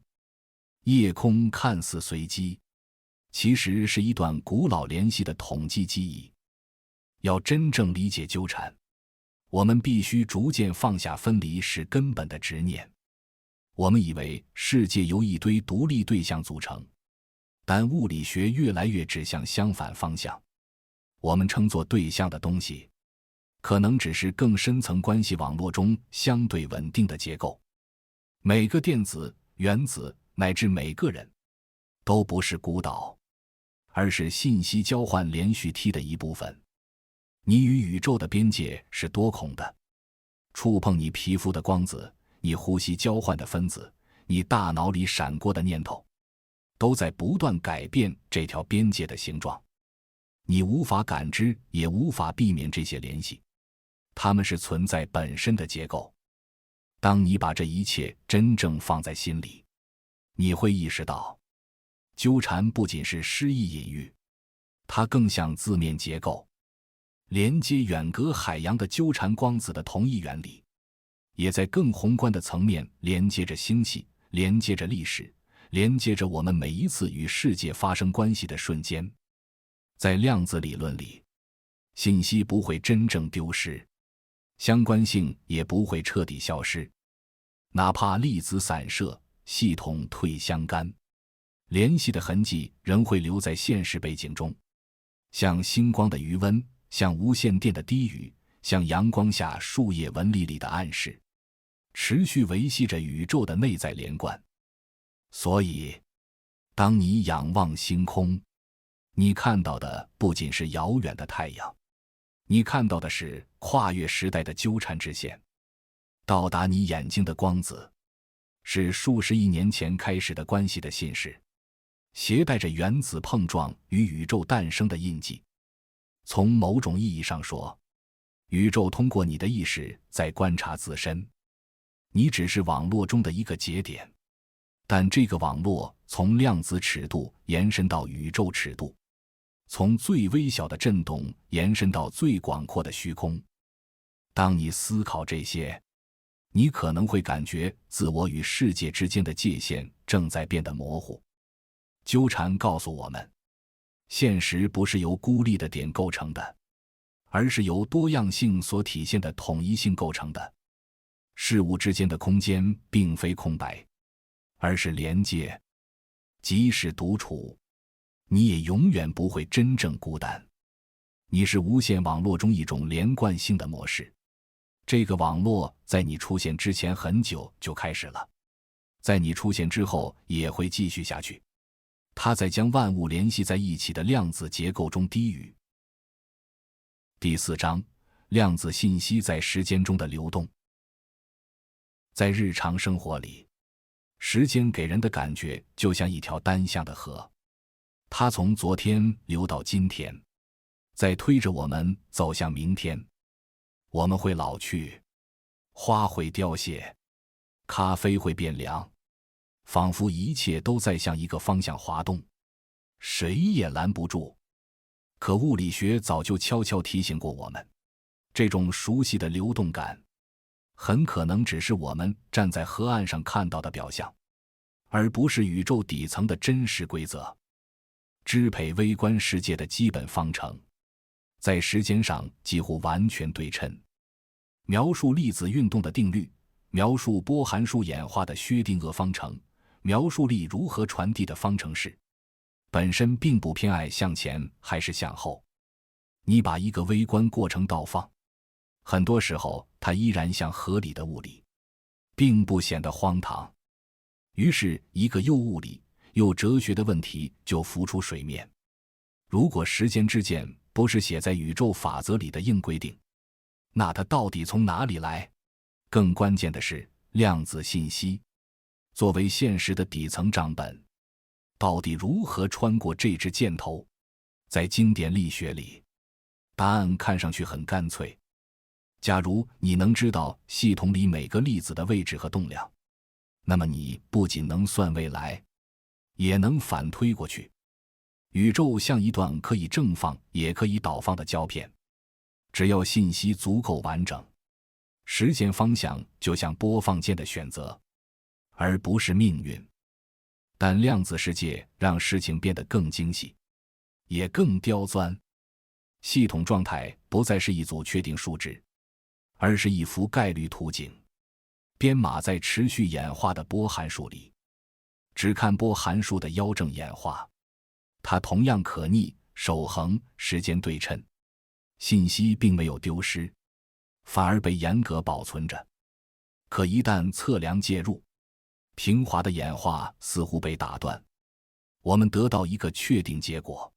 夜空看似随机，其实是一段古老联系的统计记忆。要真正理解纠缠，我们必须逐渐放下分离是根本的执念。我们以为世界由一堆独立对象组成，但物理学越来越指向相反方向。我们称作对象的东西，可能只是更深层关系网络中相对稳定的结构。每个电子、原子乃至每个人，都不是孤岛，而是信息交换连续梯的一部分。你与宇宙的边界是多孔的，触碰你皮肤的光子，你呼吸交换的分子，你大脑里闪过的念头，都在不断改变这条边界的形状。你无法感知，也无法避免这些联系，它们是存在本身的结构。当你把这一切真正放在心里，你会意识到，纠缠不仅是诗意隐喻，它更像字面结构，连接远隔海洋的纠缠光子的同一原理，也在更宏观的层面连接着星系，连接着历史，连接着我们每一次与世界发生关系的瞬间。在量子理论里，信息不会真正丢失，相关性也不会彻底消失。哪怕粒子散射，系统退相干，联系的痕迹仍会留在现实背景中，像星光的余温，像无线电的低语，像阳光下树叶纹理里的暗示，持续维系着宇宙的内在连贯。所以，当你仰望星空，你看到的不仅是遥远的太阳，你看到的是跨越时代的纠缠之线。到达你眼睛的光子，是数十亿年前开始的关系的信使，携带着原子碰撞与宇宙诞生的印记。从某种意义上说，宇宙通过你的意识在观察自身。你只是网络中的一个节点，但这个网络从量子尺度延伸到宇宙尺度，从最微小的震动延伸到最广阔的虚空。当你思考这些，你可能会感觉自我与世界之间的界限正在变得模糊。纠缠告诉我们，现实不是由孤立的点构成的，而是由多样性所体现的统一性构成的。事物之间的空间并非空白，而是连接。即使独处，你也永远不会真正孤单。你是无线网络中一种连贯性的模式。这个网络在你出现之前很久就开始了，在你出现之后也会继续下去。它在将万物联系在一起的量子结构中低语。第4章，量子信息在时间中的流动。在日常生活里，时间给人的感觉就像一条单向的河，它从昨天流到今天，在推着我们走向明天。我们会老去，花会凋谢，咖啡会变凉，仿佛一切都在向一个方向滑动，谁也拦不住。可物理学早就悄悄提醒过我们，这种熟悉的流动感很可能只是我们站在河岸上看到的表象，而不是宇宙底层的真实规则。支配微观世界的基本方程在时间上几乎完全对称。描述粒子运动的定律，描述波函数演化的薛定谔方程，描述力如何传递的方程式，本身并不偏爱向前还是向后。你把一个微观过程倒放，很多时候它依然像合理的物理，并不显得荒唐。于是一个又物理又哲学的问题就浮出水面：如果时间之箭不是写在宇宙法则里的硬规定，那它到底从哪里来？更关键的是，量子信息作为现实的底层账本，到底如何穿过这支箭头？在经典力学里，答案看上去很干脆。假如你能知道系统里每个粒子的位置和动量，那么你不仅能算未来，也能反推过去。宇宙像一段可以正放也可以倒放的胶片，只要信息足够完整，时间方向就像播放键的选择，而不是命运。但量子世界让事情变得更精细，也更刁钻。系统状态不再是一组确定数值，而是一幅概率图景，编码在持续演化的波函数里。只看波函数的妖正演化，它同样可逆、守恒、时间对称。信息并没有丢失，反而被严格保存着。可一旦测量介入，平滑的演化似乎被打断，我们得到一个确定结果：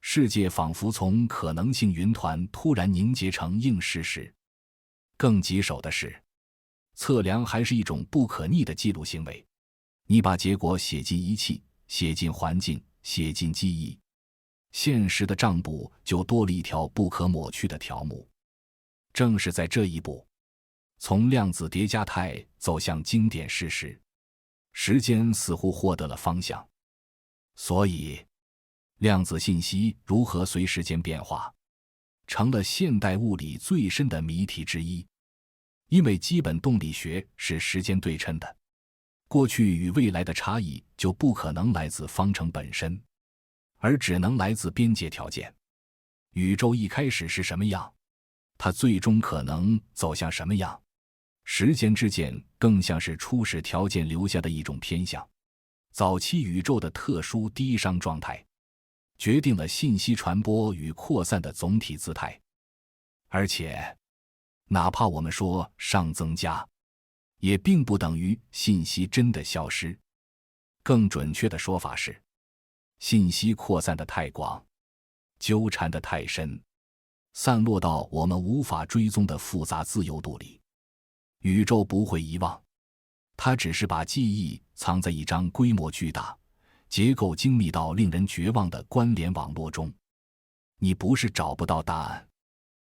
世界仿佛从可能性云团突然凝结成硬事实。更棘手的是，测量还是一种不可逆的记录行为。你把结果写进仪器，写进环境，写进记忆，现实的账簿就多了一条不可抹去的条目。正是在这一步，从量子叠加态走向经典事实，时间似乎获得了方向。所以，量子信息如何随时间变化，成了现代物理最深的谜题之一。因为基本动力学是时间对称的，过去与未来的差异就不可能来自方程本身，而只能来自边界条件。宇宙一开始是什么样，它最终可能走向什么样？时间之箭更像是初始条件留下的一种偏向。早期宇宙的特殊低熵状态，决定了信息传播与扩散的总体姿态。而且，哪怕我们说上增加，也并不等于信息真的消失。更准确的说法是，信息扩散的太广，纠缠的太深，散落到我们无法追踪的复杂自由度里。宇宙不会遗忘，它只是把记忆藏在一张规模巨大、结构精密到令人绝望的关联网络中。你不是找不到答案，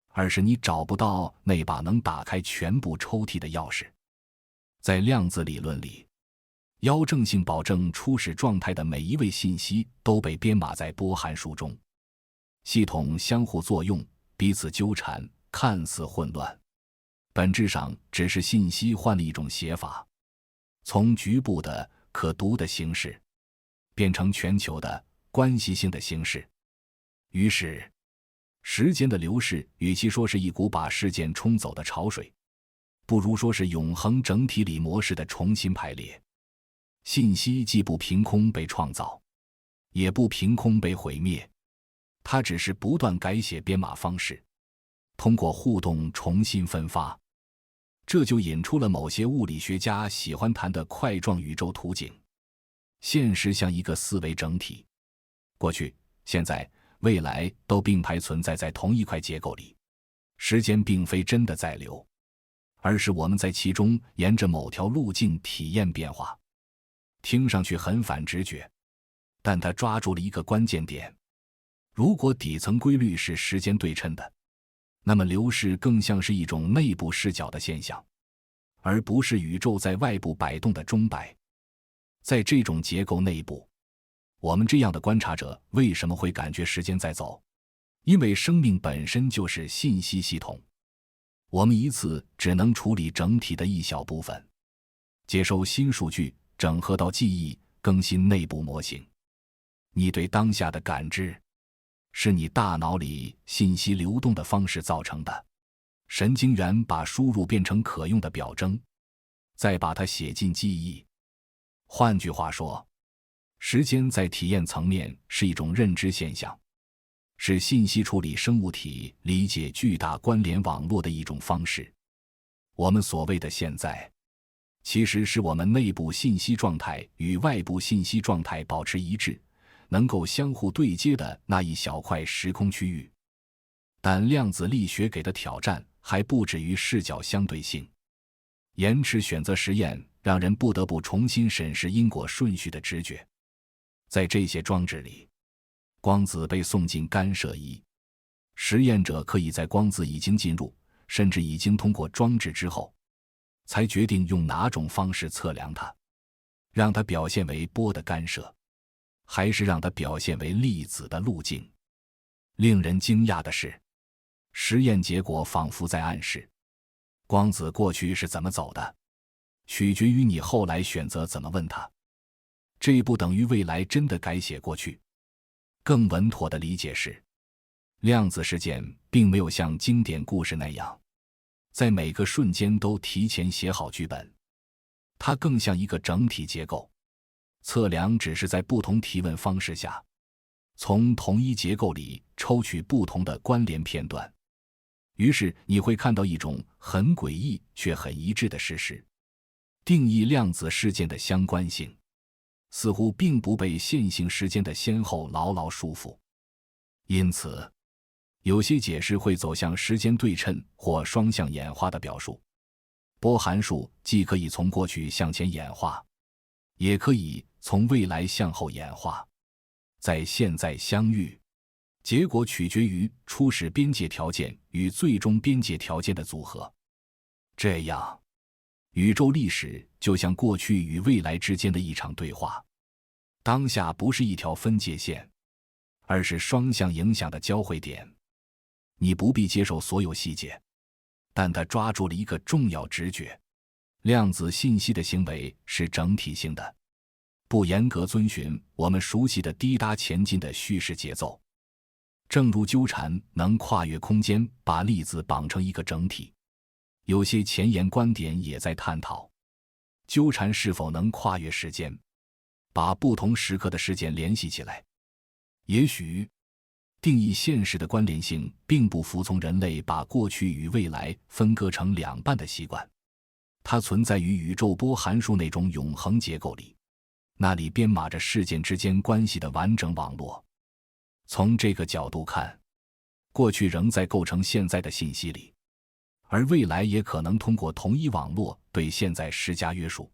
而是你找不到那把能打开全部抽屉的钥匙。在量子理论里，妖正性保证初始状态的每一位信息都被编码在波函数中。系统相互作用，彼此纠缠，看似混乱，本质上只是信息换了一种写法，从局部的可读的形式变成全球的关系性的形式。于是时间的流逝与其说是一股把事件冲走的潮水，不如说是永恒整体里模式的重新排列。信息既不凭空被创造，也不凭空被毁灭，它只是不断改写编码方式，通过互动重新分发。这就引出了某些物理学家喜欢谈的块状宇宙图景。现实像一个四维整体，过去、现在、未来都并排存在在同一块结构里。时间并非真的在流，而是我们在其中沿着某条路径体验变化。听上去很反直觉，但它抓住了一个关键点。如果底层规律是时间对称的，那么流逝更像是一种内部视角的现象，而不是宇宙在外部摆动的钟摆。在这种结构内部，我们这样的观察者为什么会感觉时间在走？因为生命本身就是信息系统，我们一次只能处理整体的一小部分，接收新数据，整合到记忆，更新内部模型。你对当下的感知，是你大脑里信息流动的方式造成的。神经元把输入变成可用的表征，再把它写进记忆。换句话说，时间在体验层面是一种认知现象，是信息处理生物体理解巨大关联网络的一种方式。我们所谓的现在，其实是我们内部信息状态与外部信息状态保持一致，能够相互对接的那一小块时空区域。但量子力学给的挑战还不止于视角相对性。延迟选择实验让人不得不重新审视因果顺序的直觉。在这些装置里，光子被送进干涉仪，实验者可以在光子已经进入，甚至已经通过装置之后，才决定用哪种方式测量它，让它表现为波的干涉，还是让它表现为粒子的路径。令人惊讶的是，实验结果仿佛在暗示，光子过去是怎么走的，取决于你后来选择怎么问它。这不等于未来真的改写过去。更稳妥的理解是，量子事件并没有像经典故事那样，在每个瞬间都提前写好剧本，它更像一个整体结构。测量只是在不同提问方式下，从同一结构里抽取不同的关联片段。于是你会看到一种很诡异却很一致的事实：定义量子事件的相关性似乎并不被线性时间的先后牢牢束缚。因此，有些解释会走向时间对称或双向演化的表述。波函数既可以从过去向前演化，也可以从未来向后演化。在现在相遇，结果取决于初始边界条件与最终边界条件的组合。这样，宇宙历史就像过去与未来之间的一场对话。当下不是一条分界线，而是双向影响的交汇点。你不必接受所有细节，但它抓住了一个重要直觉：量子信息的行为是整体性的，不严格遵循我们熟悉的滴答前进的叙事节奏。正如纠缠能跨越空间，把粒子绑成一个整体，有些前沿观点也在探讨，纠缠是否能跨越时间，把不同时刻的事件联系起来。也许定义现实的关联性并不服从人类把过去与未来分割成两半的习惯，它存在于宇宙波函数那种永恒结构里，那里编码着事件之间关系的完整网络。从这个角度看，过去仍在构成现在的信息里，而未来也可能通过同一网络对现在施加约束，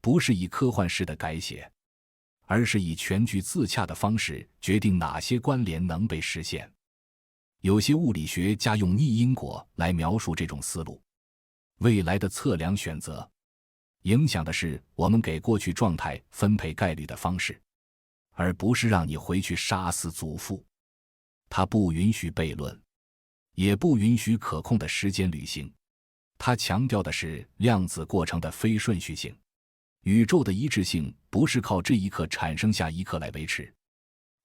不是以科幻式的改写，而是以全局自洽的方式决定哪些关联能被实现。有些物理学家用逆因果来描述这种思路。未来的测量选择影响的是我们给过去状态分配概率的方式，而不是让你回去杀死祖父。它不允许悖论，也不允许可控的时间旅行。它强调的是量子过程的非顺序性。宇宙的一致性不是靠这一刻产生下一刻来维持，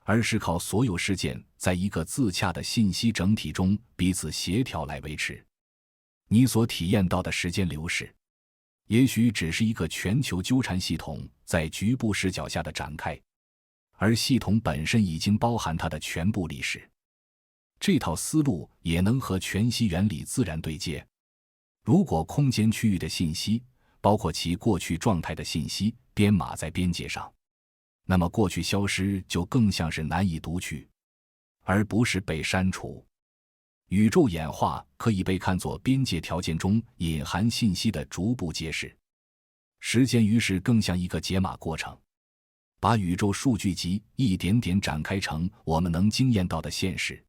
而是靠所有事件在一个自洽的信息整体中彼此协调来维持。你所体验到的时间流逝，也许只是一个全球纠缠系统在局部视角下的展开，而系统本身已经包含它的全部历史。这套思路也能和全息原理自然对接。如果空间区域的信息，包括其过去状态的信息，编码在边界上，那么过去消失就更像是难以读取，而不是被删除。宇宙演化可以被看作边界条件中隐含信息的逐步揭示。时间于是更像一个解码过程，把宇宙数据集一点点展开成我们能经验到的现实，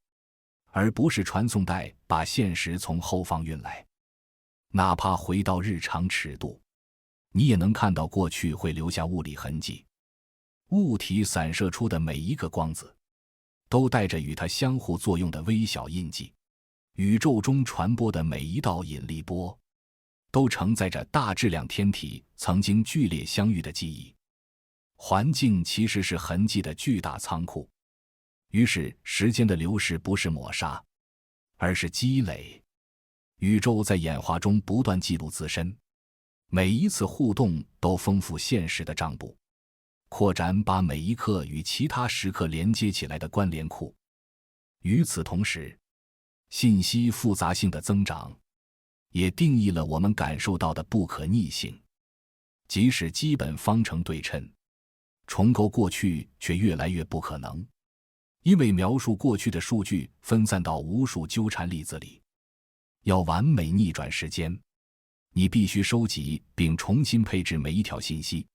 而不是传送带把现实从后方运来。哪怕回到日常尺度，你也能看到过去会留下物理痕迹。物体散射出的每一个光子，都带着与它相互作用的微小印记。宇宙中传播的每一道引力波，都承载着大质量天体曾经剧烈相遇的记忆。环境其实是痕迹的巨大仓库。于是时间的流逝不是抹杀，而是积累。宇宙在演化中不断记录自身，每一次互动都丰富现实的账簿，扩展把每一刻与其他时刻连接起来的关联库。与此同时，信息复杂性的增长也定义了我们感受到的不可逆性。即使基本方程对称，重构过去却越来越不可能，因为描述过去的数据分散到无数纠缠粒子里。要完美逆转时间，你必须收集并重新配置每一条信息，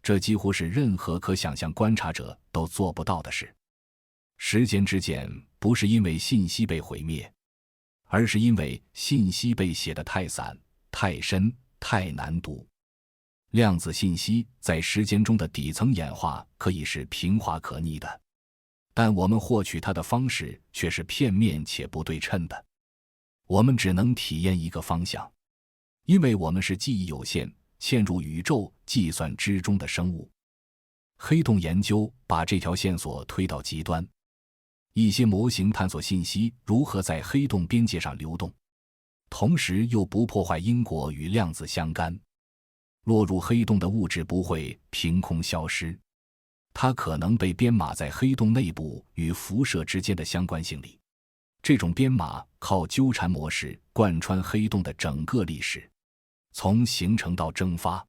这几乎是任何可想象观察者都做不到的事。时间之箭不是因为信息被毁灭，而是因为信息被写得太散、太深、太难读。量子信息在时间中的底层演化可以是平滑可逆的，但我们获取它的方式却是片面且不对称的。我们只能体验一个方向，因为我们是记忆有限、嵌入宇宙计算之中的生物。黑洞研究把这条线索推到极端，一些模型探索信息如何在黑洞边界上流动，同时又不破坏因果与量子相干。落入黑洞的物质不会凭空消失，它可能被编码在黑洞内部与辐射之间的相关性里。这种编码靠纠缠模式贯穿黑洞的整个历史，从形成到蒸发，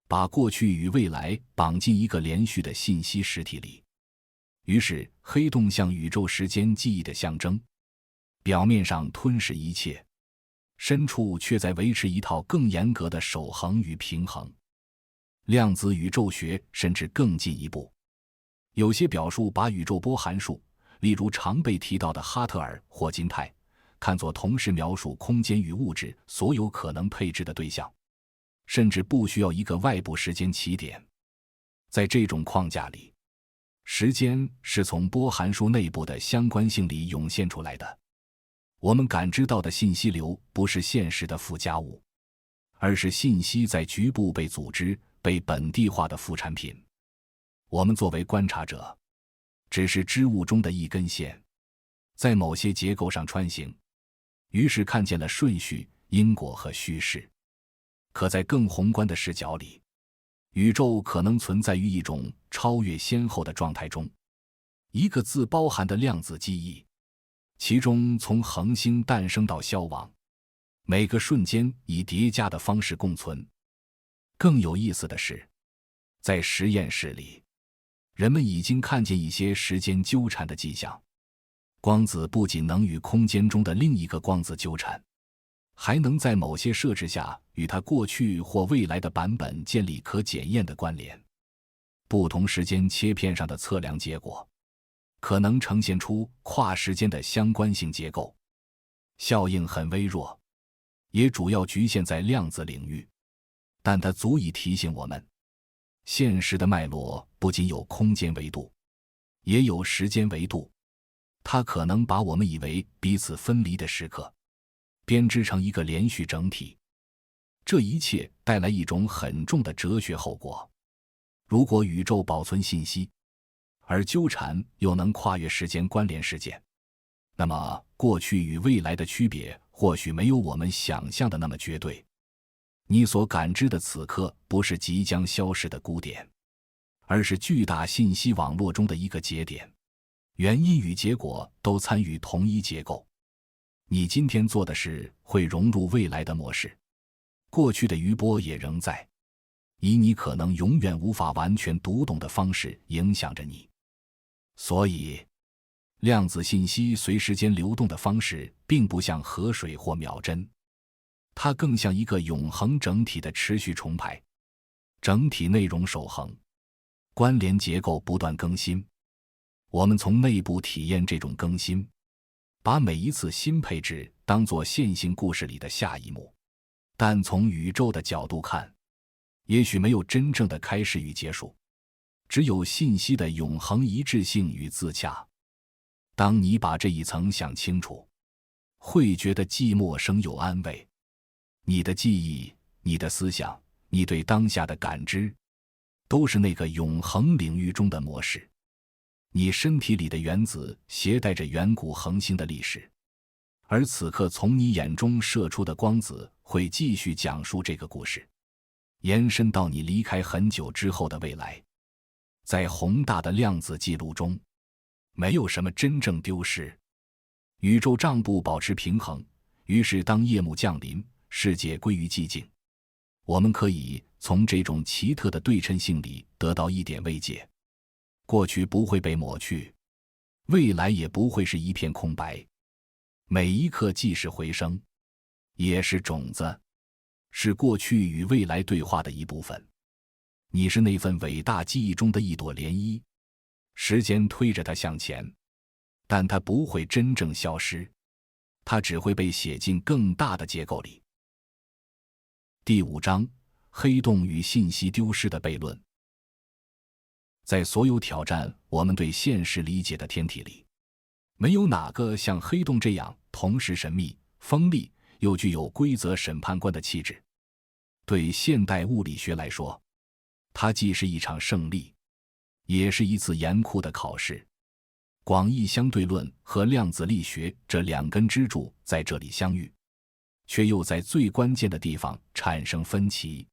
把过去与未来绑进一个连续的信息实体里。于是黑洞像宇宙时间记忆的象征，表面上吞噬一切，深处却在维持一套更严格的守恒与平衡。量子宇宙学甚至更进一步，有些表述把宇宙波函数，例如常被提到的哈特尔霍金态，看作同时描述空间与物质所有可能配置的对象，甚至不需要一个外部时间起点。在这种框架里，时间是从波函数内部的相关性里涌现出来的。我们感知到的信息流不是现实的附加物，而是信息在局部被组织、被本地化的副产品。我们作为观察者，只是织物中的一根线，在某些结构上穿行，于是看见了顺序、因果和叙事。可在更宏观的视角里，宇宙可能存在于一种超越先后的状态中，一个字包含的量子记忆，其中从恒星诞生到消亡，每个瞬间以叠加的方式共存。更有意思的是，在实验室里，人们已经看见一些时间纠缠的迹象。光子不仅能与空间中的另一个光子纠缠，还能在某些设置下与它过去或未来的版本建立可检验的关联。不同时间切片上的测量结果可能呈现出跨时间的相关性结构。效应很微弱，也主要局限在量子领域，但它足以提醒我们，现实的脉络不仅有空间维度，也有时间维度。它可能把我们以为彼此分离的时刻编织成一个连续整体。这一切带来一种很重的哲学后果。如果宇宙保存信息，而纠缠又能跨越时间关联事件，那么过去与未来的区别或许没有我们想象的那么绝对。你所感知的此刻不是即将消失的孤点，而是巨大信息网络中的一个节点，原因与结果都参与同一结构。你今天做的事会融入未来的模式，过去的余波也仍在，以你可能永远无法完全读懂的方式影响着你。所以，量子信息随时间流动的方式并不像河水或秒针，它更像一个永恒整体的持续重排。整体内容守恒，关联结构不断更新。我们从内部体验这种更新，把每一次新配置当作线性故事里的下一幕。但从宇宙的角度看，也许没有真正的开始与结束，只有信息的永恒一致性与自洽。当你把这一层想清楚，会觉得既陌生又安慰。你的记忆、你的思想、你对当下的感知，都是那个永恒领域中的模式。你身体里的原子携带着远古恒星的历史，而此刻从你眼中射出的光子会继续讲述这个故事，延伸到你离开很久之后的未来。在宏大的量子记录中，没有什么真正丢失。宇宙账簿保持平衡，于是当夜幕降临，世界归于寂静，我们可以从这种奇特的对称性里得到一点慰藉。过去不会被抹去，未来也不会是一片空白。每一刻既是回声，也是种子，是过去与未来对话的一部分。你是那份伟大记忆中的一朵涟漪，时间推着它向前，但它不会真正消失，它只会被写进更大的结构里。第5章：黑洞与信息丢失的悖论。在所有挑战我们对现实理解的天体里，没有哪个像黑洞这样同时神秘、锋利，又具有规则审判官的气质。对现代物理学来说，它既是一场胜利，也是一次严酷的考试。广义相对论和量子力学这两根支柱在这里相遇，却又在最关键的地方产生分歧。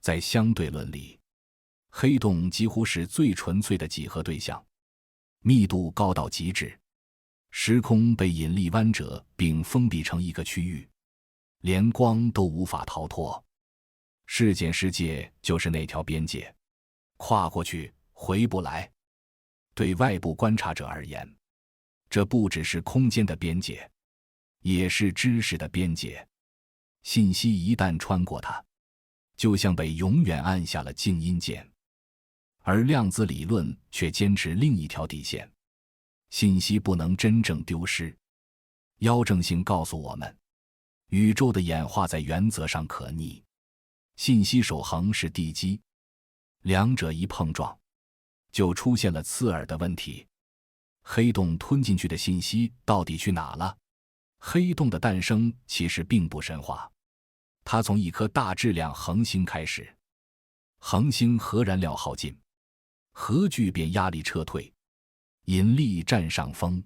在相对论里，黑洞几乎是最纯粹的几何对象，密度高到极致，时空被引力弯折并封闭成一个区域，连光都无法逃脱。事件世界就是那条边界，跨过去回不来。对外部观察者而言，这不只是空间的边界，也是知识的边界。信息一旦穿过它，就像被永远按下了静音键。而量子理论却坚持另一条底线，信息不能真正丢失。妖正性告诉我们，宇宙的演化在原则上可逆，信息守恒是地基，两者一碰撞，就出现了刺耳的问题。黑洞吞进去的信息到底去哪了？黑洞的诞生其实并不神话，它从一颗大质量恒星开始。恒星核燃料耗尽，核聚变压力撤退，引力占上风，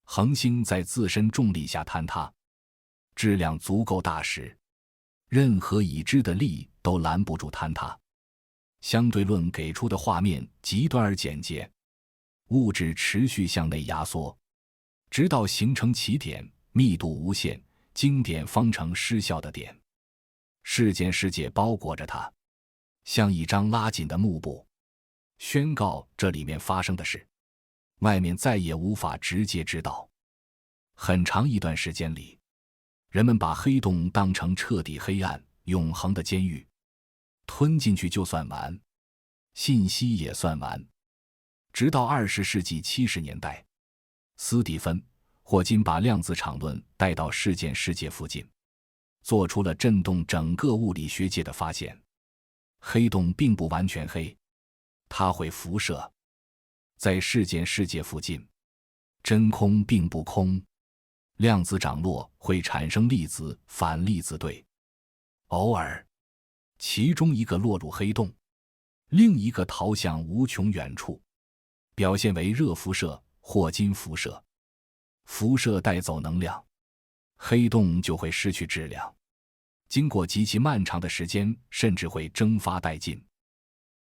恒星在自身重力下坍塌。质量足够大时，任何已知的力都拦不住坍塌。相对论给出的画面极端而简洁，物质持续向内压缩，直到形成起点，密度无限，经典方程失效的点。事件世界包裹着它，像一张拉紧的幕布，宣告这里面发生的事，外面再也无法直接知道。很长一段时间里，人们把黑洞当成彻底黑暗、永恒的监狱，吞进去就算完，信息也算完。直到20世纪70年代，斯蒂芬·霍金把量子场论带到事件世界附近，做出了震动整个物理学界的发现：黑洞并不完全黑，它会辐射。在事件世界附近，真空并不空，量子涨落会产生粒子反粒子对，偶尔其中一个落入黑洞，另一个逃向无穷远处，表现为热辐射、霍金辐射。辐射带走能量，黑洞就会失去质量，经过极其漫长的时间，甚至会蒸发殆尽。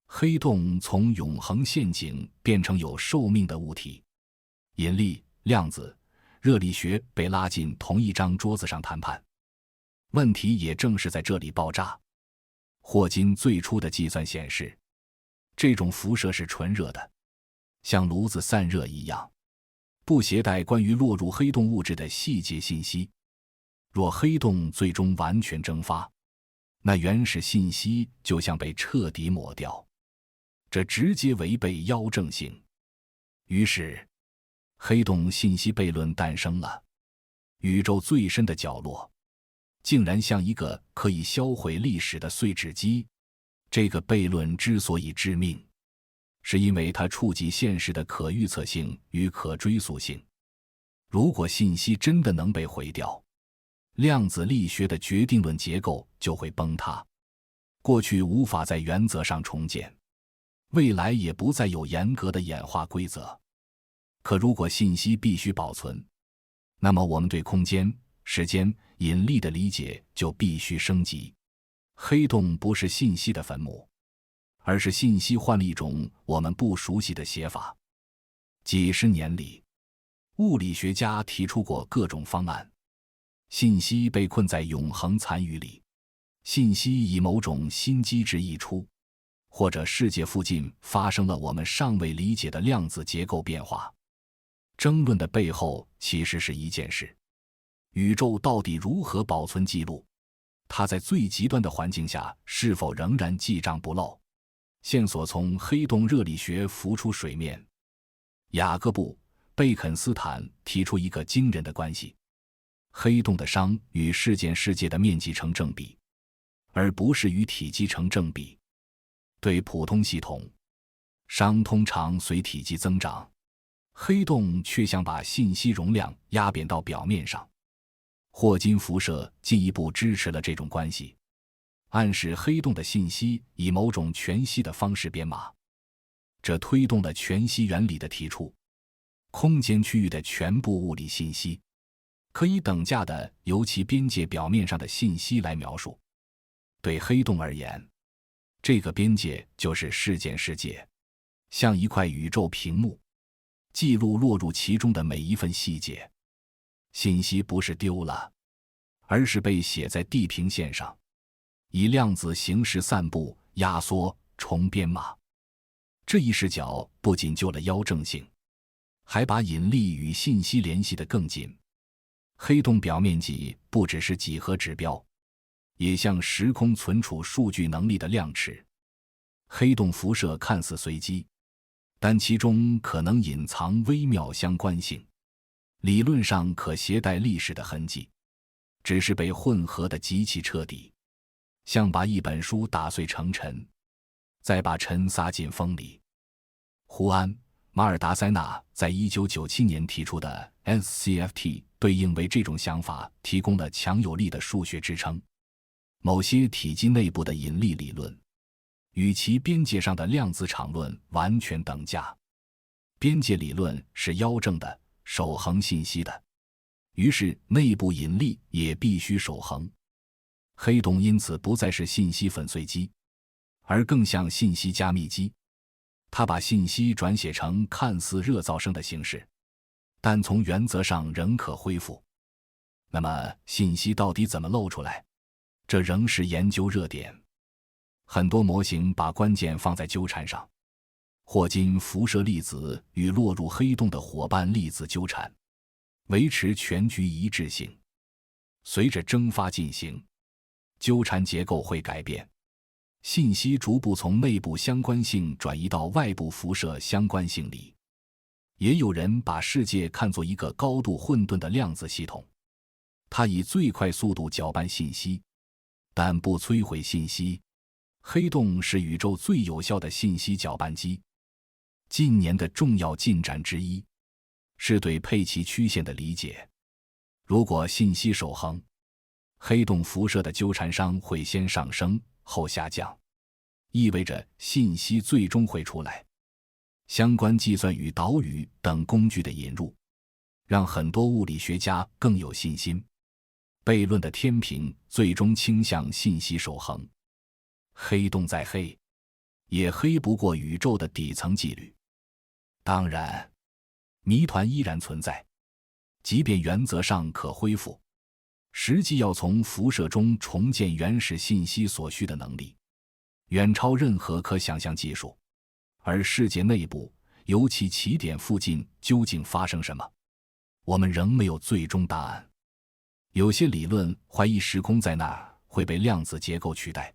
黑洞从永恒陷阱变成有寿命的物体。引力、量子、热力学被拉进同一张桌子上谈判，问题也正是在这里爆炸。霍金最初的计算显示，这种辐射是纯热的，像炉子散热一样，不携带关于落入黑洞物质的细节信息。若黑洞最终完全蒸发，那原始信息就像被彻底抹掉，这直接违背妖正性。于是黑洞信息悖论诞生了。宇宙最深的角落竟然像一个可以销毁历史的碎纸机。这个悖论之所以致命，是因为它触及现实的可预测性与可追溯性。如果信息真的能被毁掉，量子力学的决定论结构就会崩塌，过去无法在原则上重建，未来也不再有严格的演化规则。可如果信息必须保存，那么我们对空间、时间、引力的理解就必须升级。黑洞不是信息的坟墓，而是信息换了一种我们不熟悉的写法。几十年里，物理学家提出过各种方案。信息被困在永恒残余里，信息以某种新机制溢出，或者世界附近发生了我们尚未理解的量子结构变化。争论的背后其实是一件事：宇宙到底如何保存记录？它在最极端的环境下是否仍然记账不漏？线索从黑洞热力学浮出水面。雅各布·贝肯斯坦提出一个惊人的关系：黑洞的熵与事件世界的面积成正比，而不是与体积成正比。对普通系统，熵通常随体积增长，黑洞却想把信息容量压扁到表面上。霍金辐射进一步支持了这种关系，暗示黑洞的信息以某种全息的方式编码，这推动了全息原理的提出。空间区域的全部物理信息可以等价的由其边界表面上的信息来描述。对黑洞而言，这个边界就是事件世界，像一块宇宙屏幕，记录落入其中的每一份细节。信息不是丢了，而是被写在地平线上，以量子形式散布、压缩、重编码。这一视角不仅救了妖正性，还把引力与信息联系得更紧。黑洞表面积不只是几何指标，也像时空存储数据能力的量尺。黑洞辐射看似随机，但其中可能隐藏微妙相关性，理论上可携带历史的痕迹，只是被混合得极其彻底，像把一本书打碎成尘，再把尘撒进风里。胡安·马尔达塞纳在1997年提出的 SCFT 对应为这种想法提供了强有力的数学支撑。某些体积内部的引力理论与其边界上的量子场论完全等价。边界理论是妖正的，守恒信息的，于是内部引力也必须守恒。黑洞因此不再是信息粉碎机，而更像信息加密机。他把信息转写成看似热噪声的形式，但从原则上仍可恢复。那么信息到底怎么漏出来？这仍是研究热点。很多模型把关键放在纠缠上，霍金辐射粒子与落入黑洞的伙伴粒子纠缠，维持全局一致性。随着蒸发进行，纠缠结构会改变，信息逐步从内部相关性转移到外部辐射相关性里。也有人把世界看作一个高度混沌的量子系统，它以最快速度搅拌信息，但不摧毁信息。黑洞是宇宙最有效的信息搅拌机。近年的重要进展之一是对佩奇曲线的理解。如果信息守恒，黑洞辐射的纠缠熵会先上升后下降，意味着信息最终会出来。相关计算与导语等工具的引入，让很多物理学家更有信心。悖论的天平最终倾向信息守恒。黑洞再黑，也黑不过宇宙的底层纪律。当然，谜团依然存在，即便原则上可恢复，实际要从辐射中重建原始信息所需的能力，远超任何可想象技术。而世界内部，尤其起点附近，究竟发生什么，我们仍没有最终答案。有些理论怀疑时空在那儿会被量子结构取代，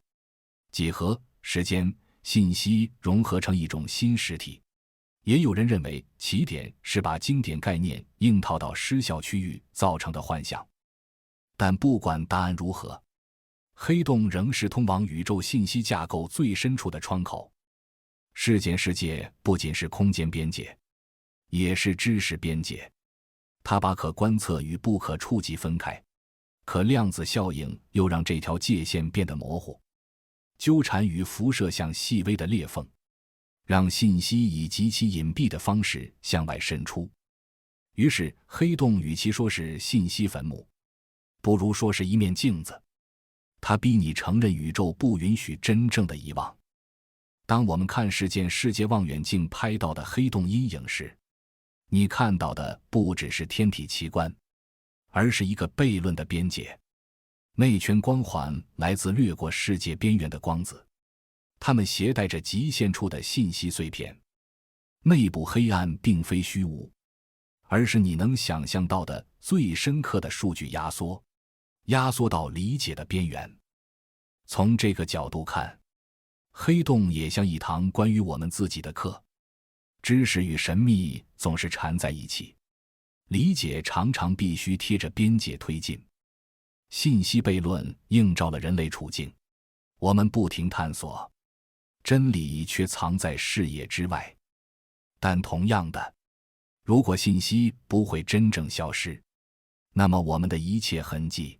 几何、时间、信息融合成一种新实体。也有人认为起点是把经典概念硬套到失效区域造成的幻想。但不管答案如何，黑洞仍是通往宇宙信息架构最深处的窗口。事件世界不仅是空间边界，也是知识边界。它把可观测与不可触及分开，可量子效应又让这条界限变得模糊。纠缠与辐射像细微的裂缝，让信息以极其隐蔽的方式向外渗出。于是黑洞与其说是信息坟墓，不如说是一面镜子，它逼你承认宇宙不允许真正的遗忘。当我们看世界望远镜拍到的黑洞阴影时，你看到的不只是天体奇观，而是一个悖论的边界。内圈光环来自掠过世界边缘的光子，它们携带着极限处的信息碎片。内部黑暗并非虚无，而是你能想象到的最深刻的数据压缩到理解的边缘。从这个角度看，黑洞也像一堂关于我们自己的课。知识与神秘总是缠在一起，理解常常必须贴着边界推进。信息悖论映照了人类处境，我们不停探索，真理却藏在视野之外。但同样的，如果信息不会真正消失，那么我们的一切痕迹，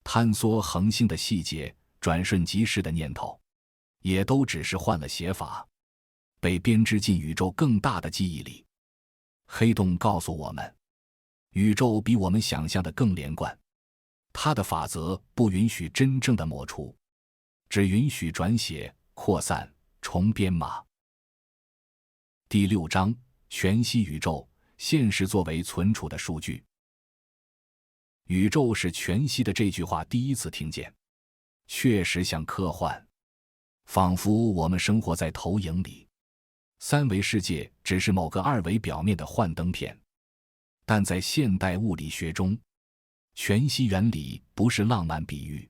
坍缩恒星的细节，转瞬即逝的念头，也都只是换了写法，被编织进宇宙更大的记忆里。黑洞告诉我们，宇宙比我们想象的更连贯，它的法则不允许真正的抹除，只允许转写、扩散、重编码。第6章：全息宇宙，现实作为存储的数据。宇宙是全息的这句话第一次听见，确实像科幻，仿佛我们生活在投影里，三维世界只是某个二维表面的幻灯片。但在现代物理学中，全息原理不是浪漫比喻，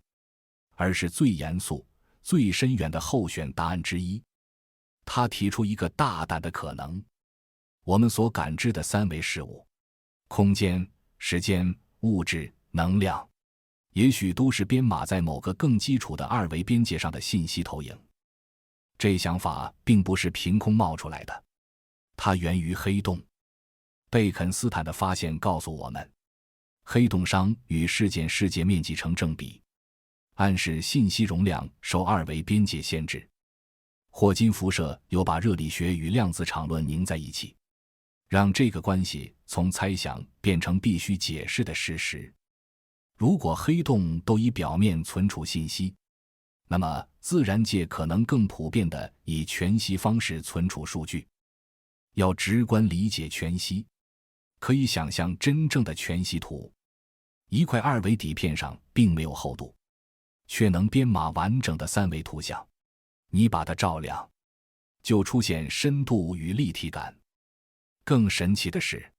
而是最严肃、最深远的候选答案之一。它提出一个大胆的可能：我们所感知的三维事物，空间、时间、物质、能量，也许都是编码在某个更基础的二维边界上的信息投影。这想法并不是凭空冒出来的，它源于黑洞。贝肯斯坦的发现告诉我们，黑洞熵与事件世界面积成正比，暗示信息容量受二维边界限制。霍金辐射又把热力学与量子场论拧在一起，让这个关系从猜想变成必须解释的事实。如果黑洞都以表面存储信息，那么自然界可能更普遍地以全息方式存储数据。要直观理解全息，可以想象真正的全息图，一块二维底片上并没有厚度，却能编码完整的三维图像。你把它照亮，就出现深度与立体感。更神奇的是，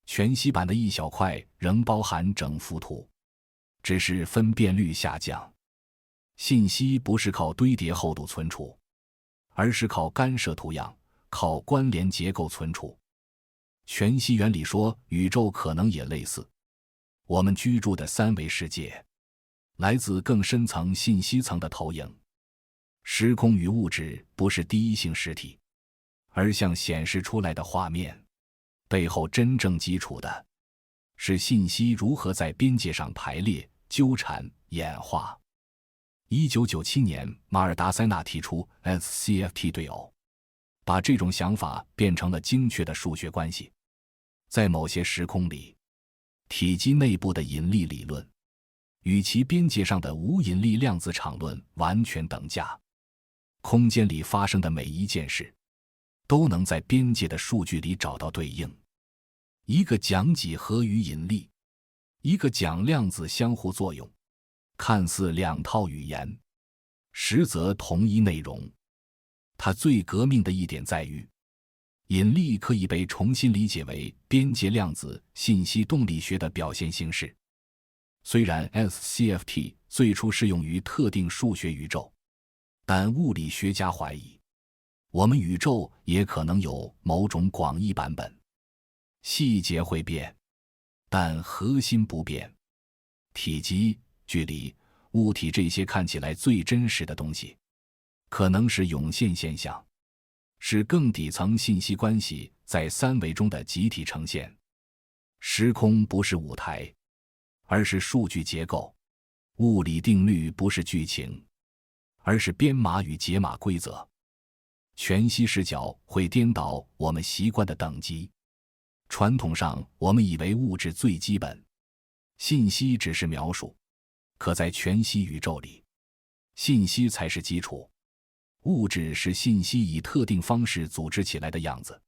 全息版的一小块仍包含整幅图，只是分辨率下降。信息不是靠堆叠厚度存储，而是靠干涉图样，靠关联结构存储。全息原理说，宇宙可能也类似。我们居住的三维世界，来自更深层信息层的投影。时空与物质不是第一性实体，而像显示出来的画面，背后真正基础的是信息如何在边界上排列、纠缠、演化。1997年，马尔达塞纳提出 SCFT 对偶，把这种想法变成了精确的数学关系。在某些时空里，体积内部的引力理论与其边界上的无引力量子场论完全等价。空间里发生的每一件事，都能在边界的数据里找到对应。一个讲几何与引力，一个讲量子相互作用，看似两套语言，实则同一内容。它最革命的一点在于，引力可以被重新理解为边界量子信息动力学的表现形式。虽然 SCFT 最初适用于特定数学宇宙，但物理学家怀疑，我们宇宙也可能有某种广义版本。细节会变，但核心不变。体积、距离、物体这些看起来最真实的东西，可能是涌现现象，是更底层信息关系在三维中的集体呈现。时空不是舞台，而是数据结构；物理定律不是剧情，而是编码与解码规则。全息视角会颠倒我们习惯的等级。传统上，我们以为物质最基本，信息只是描述；可在全息宇宙里，信息才是基础，物质是信息以特定方式组织起来的样子。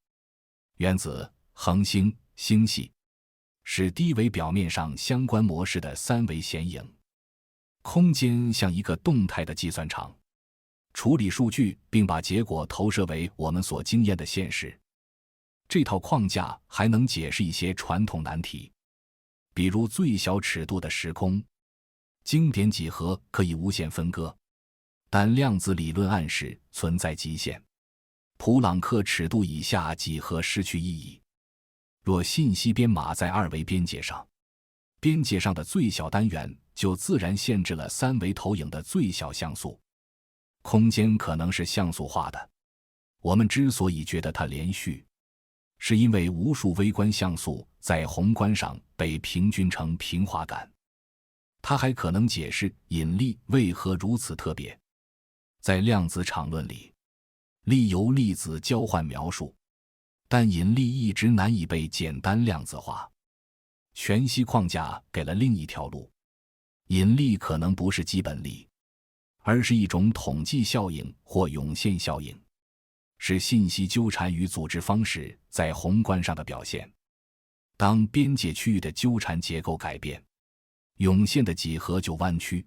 原子、恒星、星系是低维表面上相关模式的三维显影。空间像一个动态的计算场，处理数据并把结果投射为我们所经验的现实。这套框架还能解释一些传统难题，比如最小尺度的时空。经典几何可以无限分割，但量子理论暗示存在极限。普朗克尺度以下几何失去意义。若信息编码在二维边界上，边界上的最小单元就自然限制了三维投影的最小像素。空间可能是像素化的，我们之所以觉得它连续，是因为无数微观像素在宏观上被平均成平滑感。它还可能解释引力为何如此特别。在量子场论里，力由粒子交换描述，但引力一直难以被简单量子化。全息框架给了另一条路，引力可能不是基本力，而是一种统计效应或涌现效应，是信息纠缠与组织方式在宏观上的表现。当边界区域的纠缠结构改变，涌现的几何就弯曲，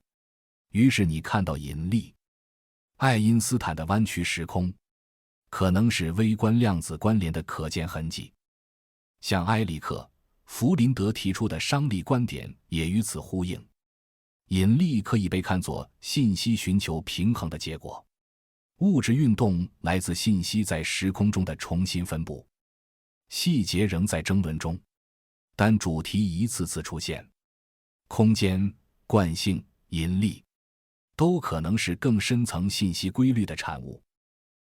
于是你看到引力。爱因斯坦的弯曲时空可能是微观量子关联的可见痕迹。像埃里克·弗林德提出的熵力观点也与此呼应。引力可以被看作信息寻求平衡的结果。物质运动来自信息在时空中的重新分布，细节仍在争论中，但主题一次次出现。空间、惯性、引力都可能是更深层信息规律的产物。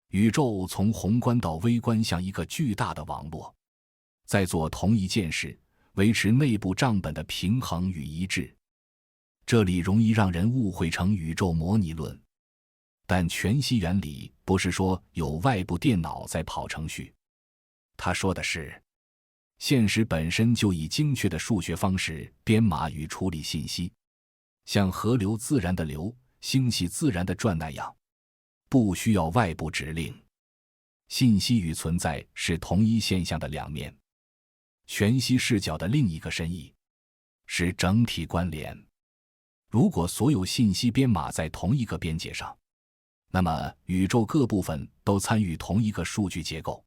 宇宙从宏观到微观像一个巨大的网络，在做同一件事，维持内部账本的平衡与一致。这里容易让人误会成宇宙模拟论，但全息原理不是说有外部电脑在跑程序，他说的是，现实本身就以精确的数学方式编码与处理信息，像河流自然的流，星系自然地转那样，不需要外部指令。信息与存在是同一现象的两面。全息视角的另一个深意是整体关联。如果所有信息编码在同一个边界上，那么宇宙各部分都参与同一个数据结构。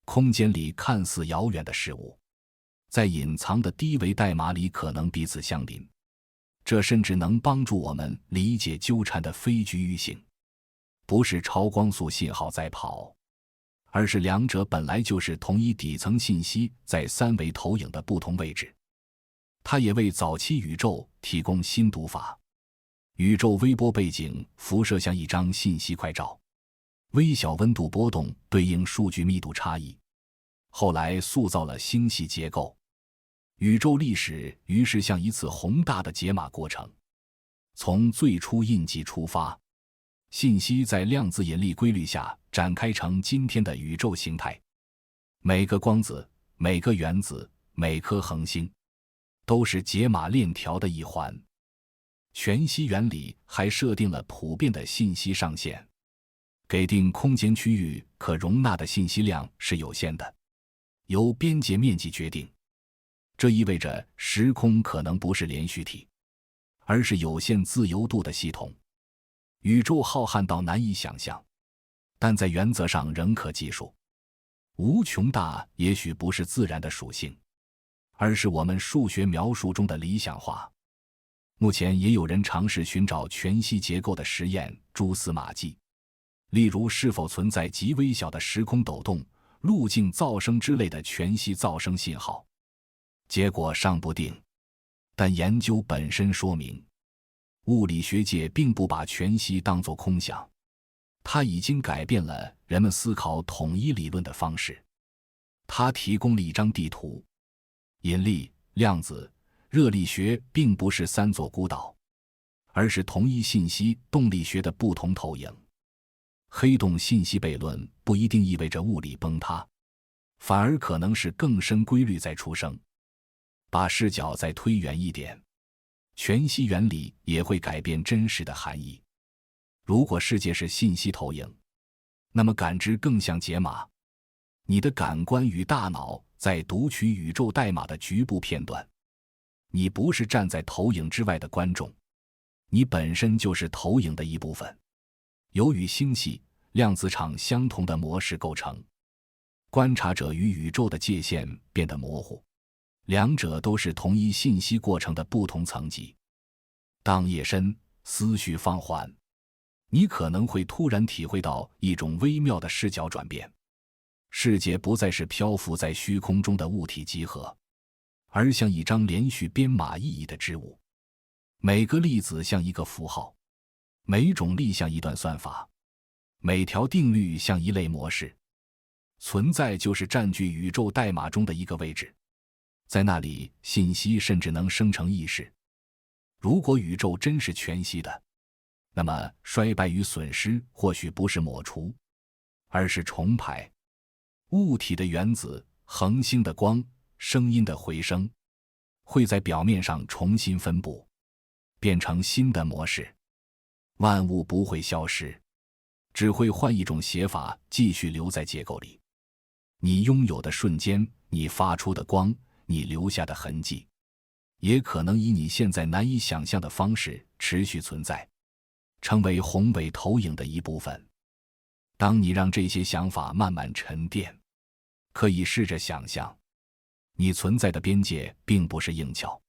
空间里看似遥远的事物，在隐藏的低维代码里可能彼此相邻，这甚至能帮助我们理解纠缠的非局域性。不是超光速信号在跑，而是两者本来就是同一底层信息在三维投影的不同位置。它也为早期宇宙提供新读法。宇宙微波背景辐射像一张信息快照，微小温度波动对应数据密度差异，后来塑造了星系结构。宇宙历史于是像一次宏大的解码过程。从最初印记出发，信息在量子引力规律下展开成今天的宇宙形态。每个光子、每个原子、每颗恒星，都是解码链条的一环。全息原理还设定了普遍的信息上限，给定空间区域可容纳的信息量是有限的，由边界面积决定。这意味着时空可能不是连续体，而是有限自由度的系统。宇宙浩瀚到难以想象，但在原则上仍可计数。无穷大也许不是自然的属性，而是我们数学描述中的理想化。目前也有人尝试寻找全息结构的实验蛛丝马迹，例如是否存在极微小的时空抖动、路径噪声之类的全息噪声信号。结果尚不定，但研究本身说明，物理学界并不把全息当作空想，它已经改变了人们思考统一理论的方式。它提供了一张地图。引力、量子、热力学并不是三座孤岛，而是同一信息动力学的不同投影。黑洞信息悖论不一定意味着物理崩塌，反而可能是更深规律在出生。把视角再推远一点，全息原理也会改变真实的含义。如果世界是信息投影，那么感知更像解码。你的感官与大脑在读取宇宙代码的局部片段。你不是站在投影之外的观众，你本身就是投影的一部分。由与星系、量子场相同的模式构成，观察者与宇宙的界限变得模糊，两者都是同一信息过程的不同层级。当夜深，思绪放缓，你可能会突然体会到一种微妙的视角转变。世界不再是漂浮在虚空中的物体集合，而像一张连续编码意义的织物。每个粒子像一个符号，每种力像一段算法，每条定律像一类模式。存在就是占据宇宙代码中的一个位置，在那里信息甚至能生成意识。如果宇宙真是全息的，那么衰败与损失或许不是抹除，而是重排。物体的原子、恒星的光、声音的回声，会在表面上重新分布，变成新的模式。万物不会消失，只会换一种写法继续留在结构里。你拥有的瞬间，你发出的光，你留下的痕迹，也可能以你现在难以想象的方式持续存在，成为宏伟投影的一部分。当你让这些想法慢慢沉淀，可以试着想象，你存在的边界并不是硬桥，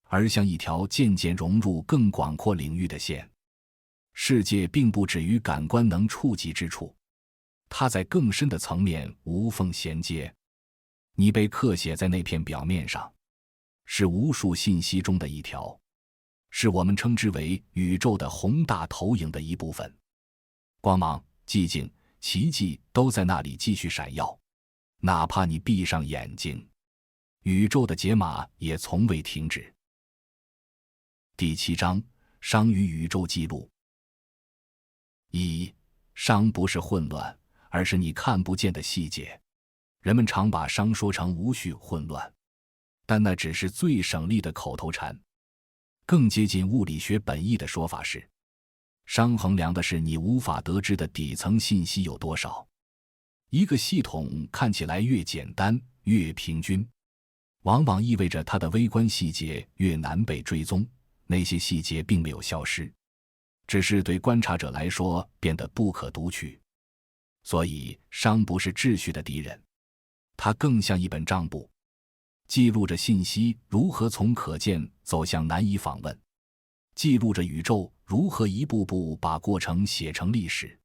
而像一条渐渐融入更广阔领域的线。世界并不止于感官能触及之处，它在更深的层面无缝衔接。你被刻写在那片表面上，是无数信息中的一条，是我们称之为宇宙的宏大投影的一部分。光芒、寂静、奇迹都在那里继续闪耀，哪怕你闭上眼睛，宇宙的解码也从未停止。第7章：熵与宇宙记录。1. 熵不是混乱，而是你看不见的细节。人们常把熵说成无序混乱，但那只是最省力的口头禅。更接近物理学本意的说法是，熵衡量的是你无法得知的底层信息有多少。一个系统看起来越简单越平均，往往意味着它的微观细节越难被追踪，那些细节并没有消失，只是对观察者来说变得不可读取。所以熵不是秩序的敌人，它更像一本账簿，记录着信息如何从可见走向难以访问，记录着宇宙如何一步步把过程写成历史。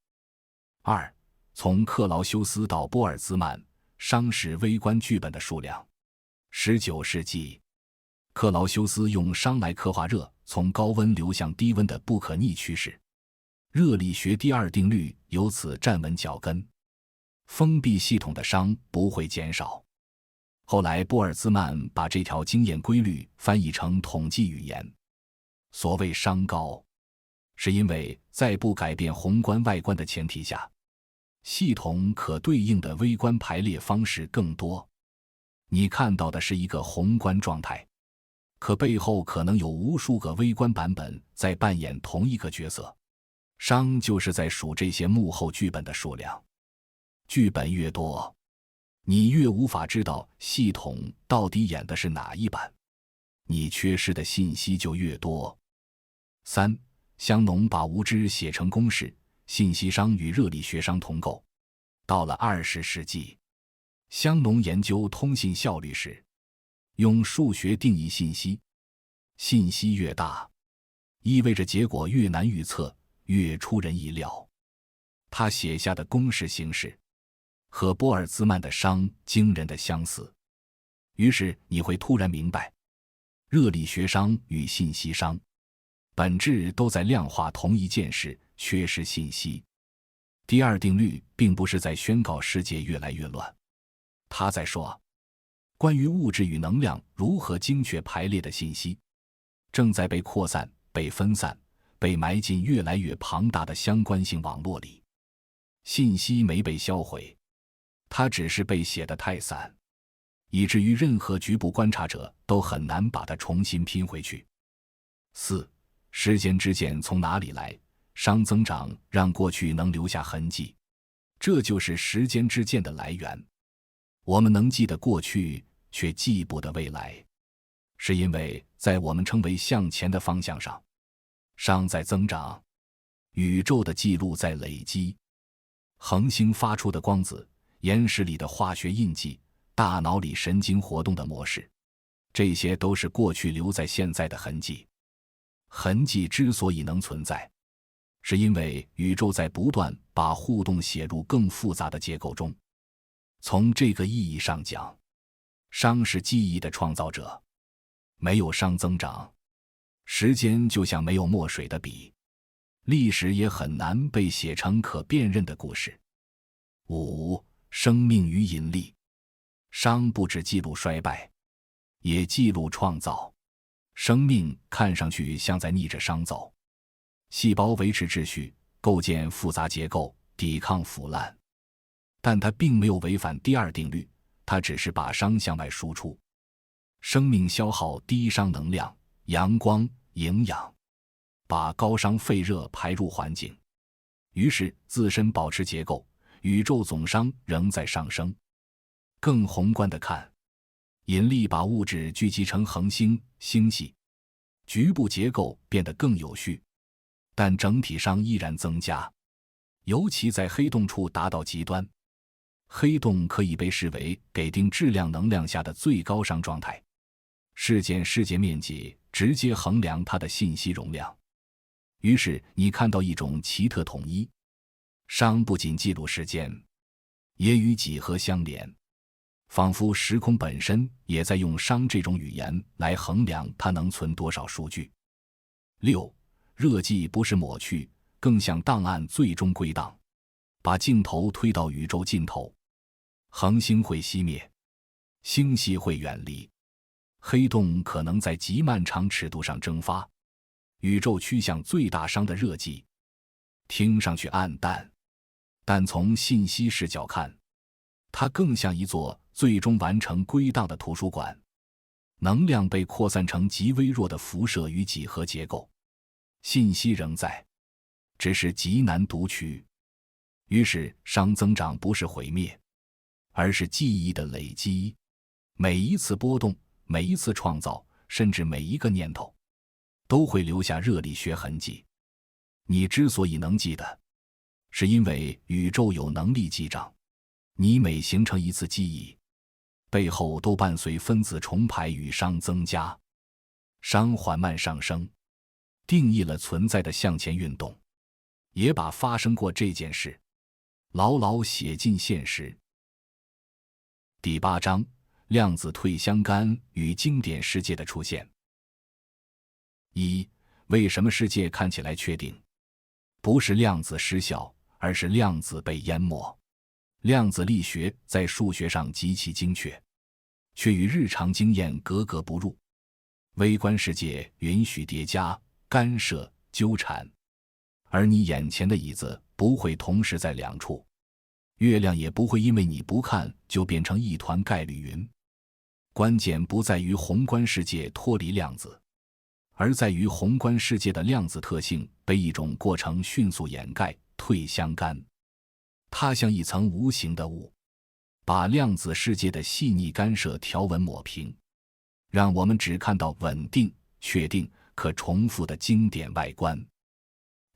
2. 从克劳修斯到波尔兹曼，熵是微观剧本的数量。19世纪，克劳修斯用熵来刻画热从高温流向低温的不可逆趋势，热力学第二定律由此站稳脚跟。封闭系统的熵不会减少。后来波尔兹曼把这条经验规律翻译成统计语言。所谓熵高，是因为在不改变宏观外观的前提下，系统可对应的微观排列方式更多。你看到的是一个宏观状态，可背后可能有无数个微观版本在扮演同一个角色。熵就是在数这些幕后剧本的数量。剧本越多，你越无法知道系统到底演的是哪一版，你缺失的信息就越多。3. 香农把无知写成公式，信息熵与热力学熵同构。到了20世纪，香农研究通信效率时，用数学定义信息。信息越大，意味着结果越难预测，越出人意料。他写下的公式形式和波尔兹曼的熵惊人的相似，于是你会突然明白，热力学熵与信息熵本质都在量化同一件事，缺失信息。第二定律并不是在宣告世界越来越乱，他在说，关于物质与能量如何精确排列的信息，正在被扩散、被分散、被埋进越来越庞大的相关性网络里。信息没被销毁，它只是被写得太散，以至于任何局部观察者都很难把它重新拼回去。4. 时间之箭从哪里来？熵增长让过去能留下痕迹，这就是时间之箭的来源。我们能记得过去，却记不得未来，是因为在我们称为向前的方向上，熵在增长，宇宙的记录在累积。恒星发出的光子，岩石里的化学印记，大脑里神经活动的模式，这些都是过去留在现在的痕迹。痕迹之所以能存在，是因为宇宙在不断把互动写入更复杂的结构中。从这个意义上讲，熵是记忆的创造者。没有熵增长，时间就像没有墨水的笔，历史也很难被写成可辨认的故事。5. 生命与引力。熵不只记录衰败，也记录创造。生命看上去像在逆着熵走，细胞维持秩序，构建复杂结构，抵抗腐烂，但它并没有违反第二定律，它只是把熵向外输出。生命消耗低熵能量、阳光、营养，把高熵废热排入环境，于是自身保持结构，宇宙总熵仍在上升。更宏观的看，引力把物质聚集成恒星、星系，局部结构变得更有序，但整体熵依然增加，尤其在黑洞处达到极端。黑洞可以被视为给定质量能量下的最高熵状态，事件世界面积直接衡量它的信息容量。于是你看到一种奇特统一，熵不仅记录时间，也与几何相连，仿佛时空本身也在用熵这种语言来衡量它能存多少数据。6. 热寂不是抹去，更像档案最终归档，把镜头推到宇宙尽头。恒星会熄灭，星系会远离，黑洞可能在极漫长尺度上蒸发，宇宙趋向最大熵的热寂。听上去暗淡，但从信息视角看，它更像一座最终完成归档的图书馆。能量被扩散成极微弱的辐射与几何结构，信息仍在，只是极难读取。于是熵增长不是毁灭，而是记忆的累积。每一次波动，每一次创造，甚至每一个念头，都会留下热力学痕迹。你之所以能记得，是因为宇宙有能力记账。你每形成一次记忆，背后都伴随分子重排与熵增加。熵缓慢上升，定义了存在的向前运动，也把发生过这件事牢牢写进现实。第8章：量子退相干与经典世界的出现。1. 为什么世界看起来确定？不是量子失效，而是量子被淹没。量子力学在数学上极其精确，却与日常经验格格不入。微观世界允许叠加、干涉、纠缠，而你眼前的椅子不会同时在两处，月亮也不会因为你不看就变成一团概率云。关键不在于宏观世界脱离量子，而在于宏观世界的量子特性被一种过程迅速掩盖，退相干。它像一层无形的雾，把量子世界的细腻干涉条纹抹平，让我们只看到稳定、确定、可重复的经典外观。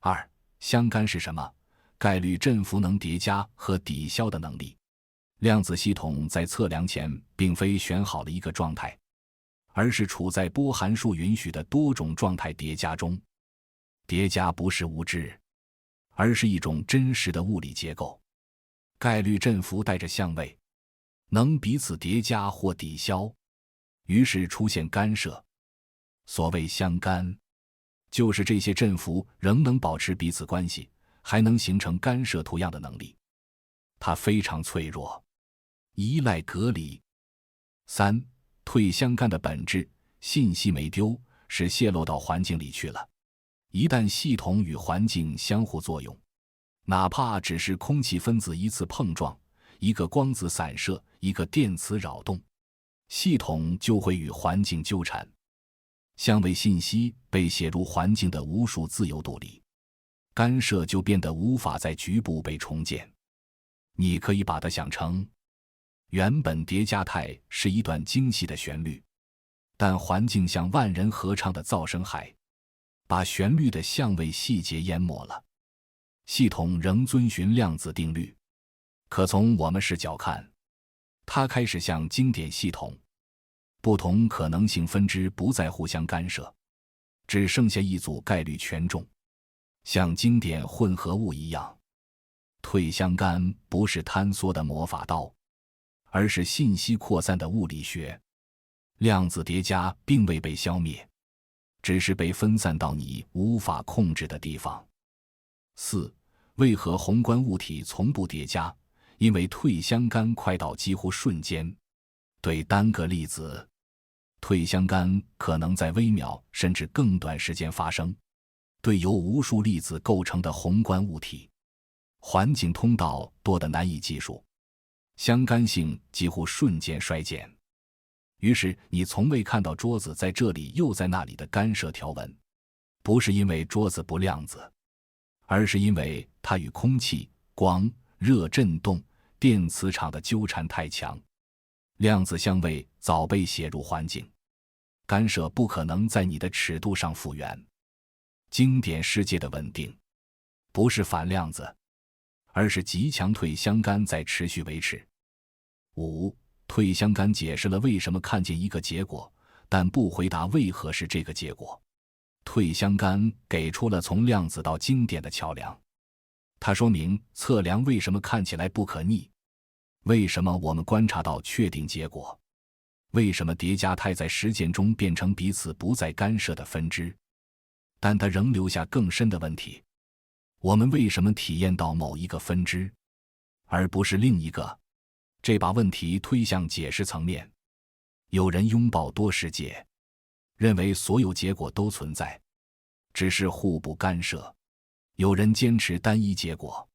2. 相干是什么？概率振幅能叠加和抵消的能力。量子系统在测量前并非选好了一个状态，而是处在波函数允许的多种状态叠加中。叠加不是无知，而是一种真实的物理结构。概率振幅带着相位，能彼此叠加或抵消，于是出现干涉。所谓相干，就是这些振幅仍能保持彼此关系，还能形成干涉图样的能力。它非常脆弱，依赖隔离。3. 退相干的本质，信息没丢，是泄露到环境里去了。一旦系统与环境相互作用，哪怕只是空气分子一次碰撞，一个光子散射，一个电磁扰动，系统就会与环境纠缠。相位信息被写入环境的无数自由度里，干涉就变得无法在局部被重建。你可以把它想成，原本叠加态是一段精细的旋律，但环境像万人合唱的噪声海，把旋律的相位细节淹没了。系统仍遵循量子定律，可从我们视角看，它开始像经典系统，不同可能性分支不再互相干涉，只剩下一组概率权重，像经典混合物一样。退相干不是坍缩的魔法刀，而是信息扩散的物理学。量子叠加并未被消灭，只是被分散到你无法控制的地方。4. 为何宏观物体从不叠加？因为退相干快到几乎瞬间。对单个粒子，退相干可能在微秒甚至更短时间发生。对由无数粒子构成的宏观物体，环境通道多得难以计数，相干性几乎瞬间衰减。于是你从未看到桌子在这里又在那里的干涉条纹，不是因为桌子不量子，而是因为它与空气、光、热振动、电磁场的纠缠太强。量子相位早被写入环境，干涉不可能在你的尺度上复原。经典世界的稳定，不是反量子，而是极强退相干在持续维持。5. 退相干解释了为什么看见一个结果，但不回答为何是这个结果。退相干给出了从量子到经典的桥梁，它说明测量为什么看起来不可逆，为什么我们观察到确定结果，为什么叠加态在实践中变成彼此不再干涉的分支。但它仍留下更深的问题，我们为什么体验到某一个分支，而不是另一个？这把问题推向解释层面。有人拥抱多世界，认为所有结果都存在，只是互不干涉。有人坚持单一结果，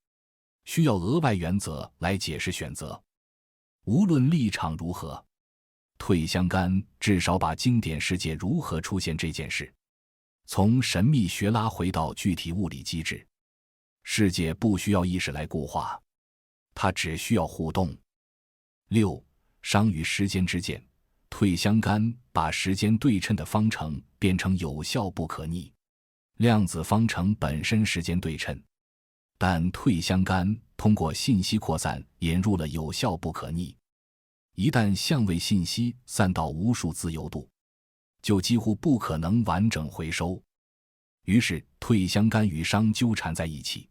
需要额外原则来解释选择。无论立场如何，退相干至少把经典世界如何出现这件事，从神秘学拉回到具体物理机制。世界不需要意识来固化，它只需要互动。6. 熵与时间之间，退相干把时间对称的方程变成有效不可逆。量子方程本身时间对称，但退相干通过信息扩散引入了有效不可逆。一旦相位信息散到无数自由度，就几乎不可能完整回收。于是退相干与熵纠缠在一起，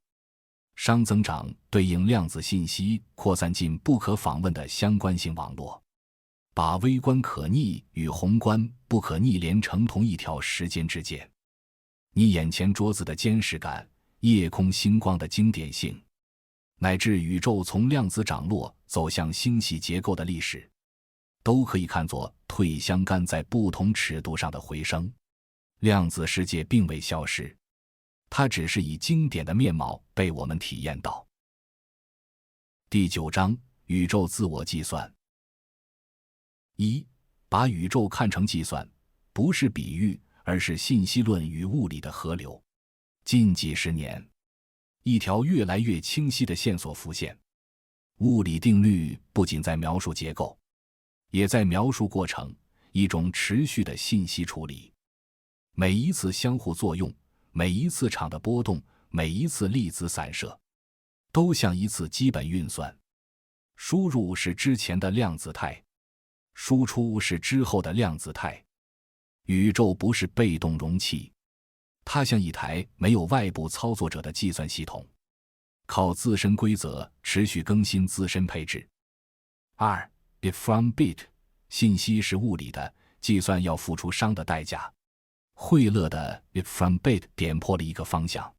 熵增长对应量子信息扩散进不可访问的相关性网络，把微观可逆与宏观不可逆连成同一条时间之箭。你眼前桌子的坚实感，夜空星光的经典性，乃至宇宙从量子涨落走向星系结构的历史，都可以看作退相干在不同尺度上的回声。量子世界并未消失，它只是以经典的面貌被我们体验到。第9章，宇宙自我计算。1. 把宇宙看成计算，不是比喻，而是信息论与物理的河流。近几十年，一条越来越清晰的线索浮现。物理定律不仅在描述结构，也在描述过程，一种持续的信息处理。每一次相互作用，每一次场的波动，每一次粒子散射，都像一次基本运算。输入是之前的量子态，输出是之后的量子态。宇宙不是被动容器，它像一台没有外部操作者的计算系统，靠自身规则持续更新自身配置。2. Bit from bit， 信息是物理的，计算要付出熵的代价。惠勒的 Bit from bit 点破了一个方向，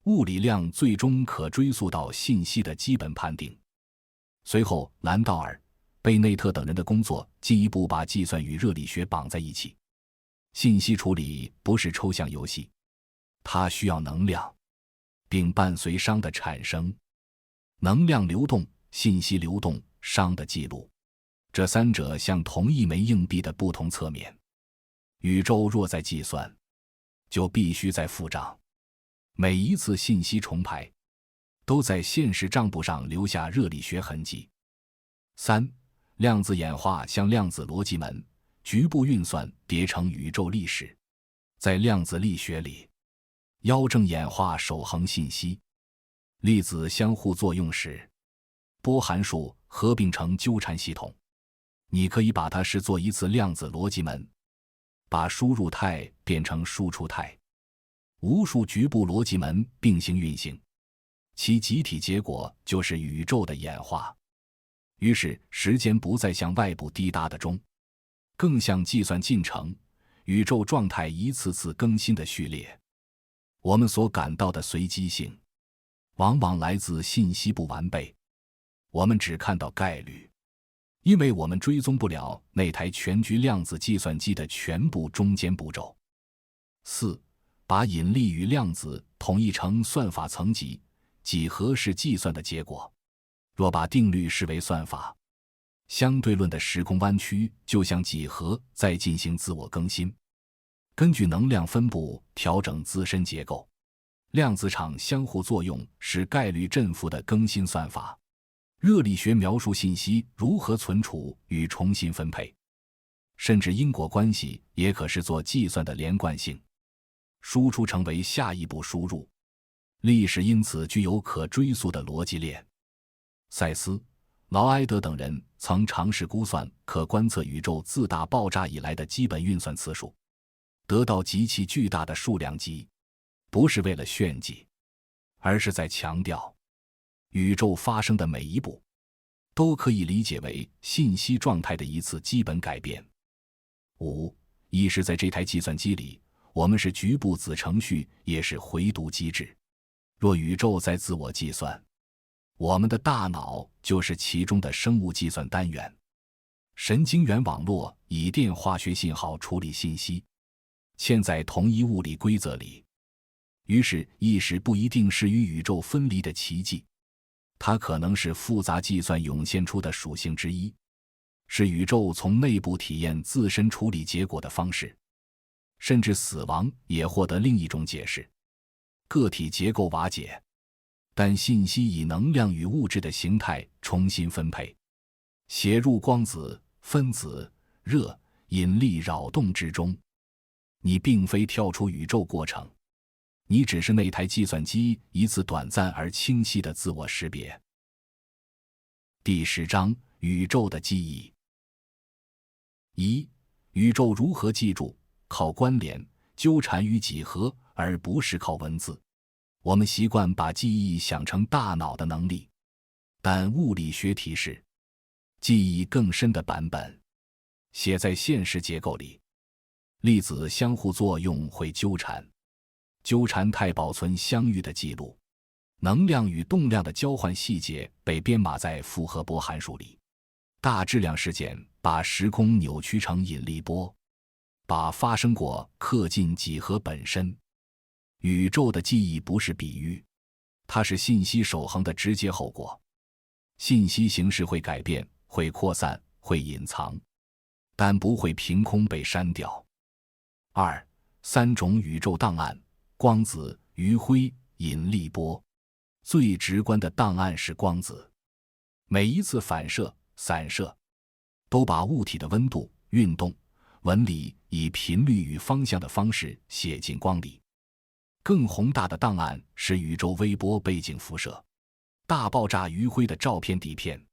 物理量最终可追溯到信息的基本判定。随后兰道尔、贝内特等人的工作进一步把计算与热力学绑在一起。信息处理不是抽象游戏，它需要能量，并伴随熵的产生。能量流动、信息流动、熵的记录，这三者像同一枚硬币的不同侧面。宇宙若在计算，就必须在付账。每一次信息重排，都在现实账簿上留下热力学痕迹。3. 量子演化像量子逻辑门，局部运算叠成宇宙历史。在量子力学里，妖正演化守恒信息，粒子相互作用时，波函数合并成纠缠系统。你可以把它视作一次量子逻辑门，把输入态变成输出态，无数局部逻辑门并行运行，其集体结果就是宇宙的演化。于是时间不再像外部滴答的钟，更像计算进程，宇宙状态一次次更新的序列。我们所感到的随机性，往往来自信息不完备。我们只看到概率，因为我们追踪不了那台全局量子计算机的全部中间步骤。4. 把引力与量子统一成算法层级，几何是计算的结果。若把定律视为算法，相对论的时空弯曲就像几何在进行自我更新，根据能量分布调整自身结构。量子场相互作用是概率振幅的更新算法。热力学描述信息如何存储与重新分配，甚至因果关系也可视作计算的连贯性。输出成为下一步输入，历史因此具有可追溯的逻辑链。塞斯、劳埃德等人曾尝试估算可观测宇宙自大爆炸以来的基本运算次数，得到极其巨大的数量级，不是为了炫技，而是在强调宇宙发生的每一步都可以理解为信息状态的一次基本改变。5. 意识在这台计算机里，我们是局部子程序，也是回读机制。若宇宙在自我计算，我们的大脑就是其中的生物计算单元。神经元网络以电化学信号处理信息，嵌在同一物理规则里。于是意识不一定是与宇宙分离的奇迹，它可能是复杂计算涌现出的属性之一，是宇宙从内部体验自身处理结果的方式。甚至死亡也获得另一种解释：个体结构瓦解。但信息以能量与物质的形态重新分配，写入光子、分子、热、引力扰动之中。你并非跳出宇宙过程，你只是那台计算机一次短暂而清晰的自我识别。第10章：宇宙的记忆。1. 宇宙如何记住？靠关联、纠缠与几何，而不是靠文字。我们习惯把记忆想成大脑的能力，但物理学提示，记忆更深的版本写在现实结构里。粒子相互作用会纠缠，纠缠态保存相遇的记录。能量与动量的交换细节被编码在复合波函数里。大质量事件把时空扭曲成引力波，把发生过刻进几何本身。宇宙的记忆不是比喻，它是信息守恒的直接后果。信息形式会改变，会扩散，会隐藏，但不会凭空被删掉。2. 3种宇宙档案：光子、余晖、引力波。最直观的档案是光子，每一次反射、散射都把物体的温度、运动、纹理以频率与方向的方式写进光里。更宏大的档案是宇宙微波背景辐射，大爆炸余晖的照片底片，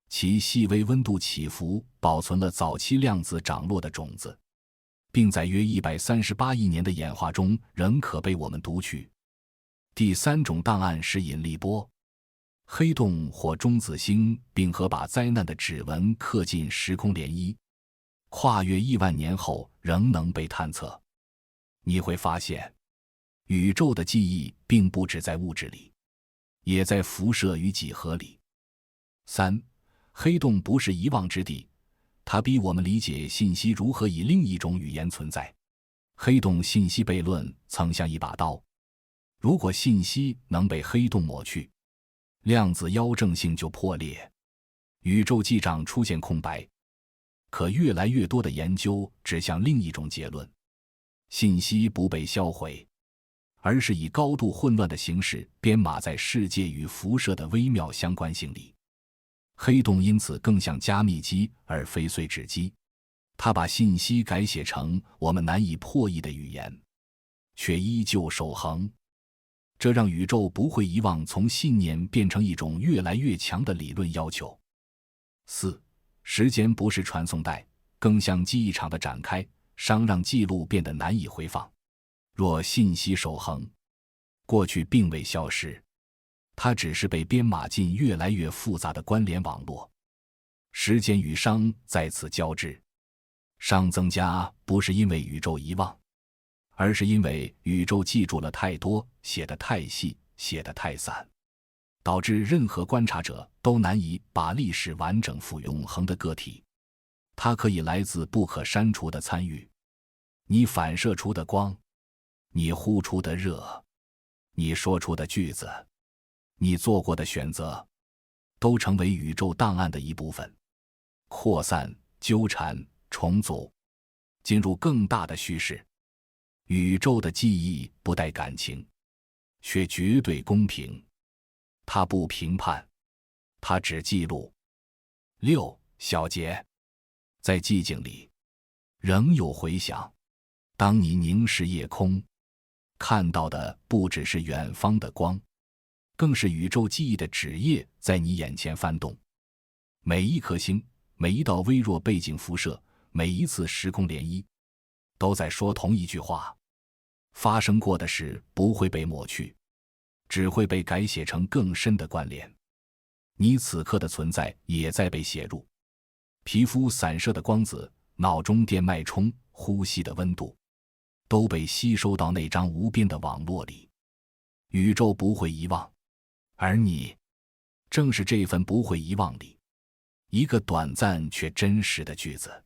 其细微温度起伏保存了早期量子涨落的种子，并在约138亿年的演化中仍可被我们读取。第3种档案是引力波，黑洞或中子星并合把灾难的指纹刻进时空涟漪，跨越亿万年后仍能被探测。你会发现，宇宙的记忆并不只在物质里，也在辐射与几何里。3. 黑洞不是遗忘之地，它逼我们理解信息如何以另一种语言存在。黑洞信息悖论曾像一把刀，如果信息能被黑洞抹去，量子妖正性就破裂，宇宙记账出现空白。可越来越多的研究指向另一种结论：信息不被销毁，而是以高度混乱的形式编码在世界与辐射的微妙相关性里。黑洞因此更像加密机而非碎纸机，它把信息改写成我们难以破译的语言，却依旧守恒。这让宇宙不会遗忘从信念变成一种越来越强的理论要求。4. 时间不是传送带，更像记忆场的展开，商让记录变得难以回放。若信息守恒，过去并未消失，它只是被编码进越来越复杂的关联网络。时间与熵在此交织，熵增加不是因为宇宙遗忘，而是因为宇宙记住了太多，写得太细，写得太散，导致任何观察者都难以把历史完整复永恒的个体。它可以来自不可删除的参与，你反射出的光，你呼出的热，你说出的句子，你做过的选择，都成为宇宙档案的一部分。扩散、纠缠、重组，进入更大的叙事。宇宙的记忆不带感情，却绝对公平。它不评判，它只记录。6. 小节，在寂静里，仍有回响。当你凝视夜空，看到的不只是远方的光，更是宇宙记忆的纸页在你眼前翻动。每一颗星，每一道微弱背景辐射，每一次时空涟漪，都在说同一句话：发生过的事不会被抹去，只会被改写成更深的关联。你此刻的存在也在被写入。皮肤散射的光子，脑中电脉冲，呼吸的温度，都被吸收到那张无边的网络里。宇宙不会遗忘，而你正是这份不会遗忘里一个短暂却真实的句子。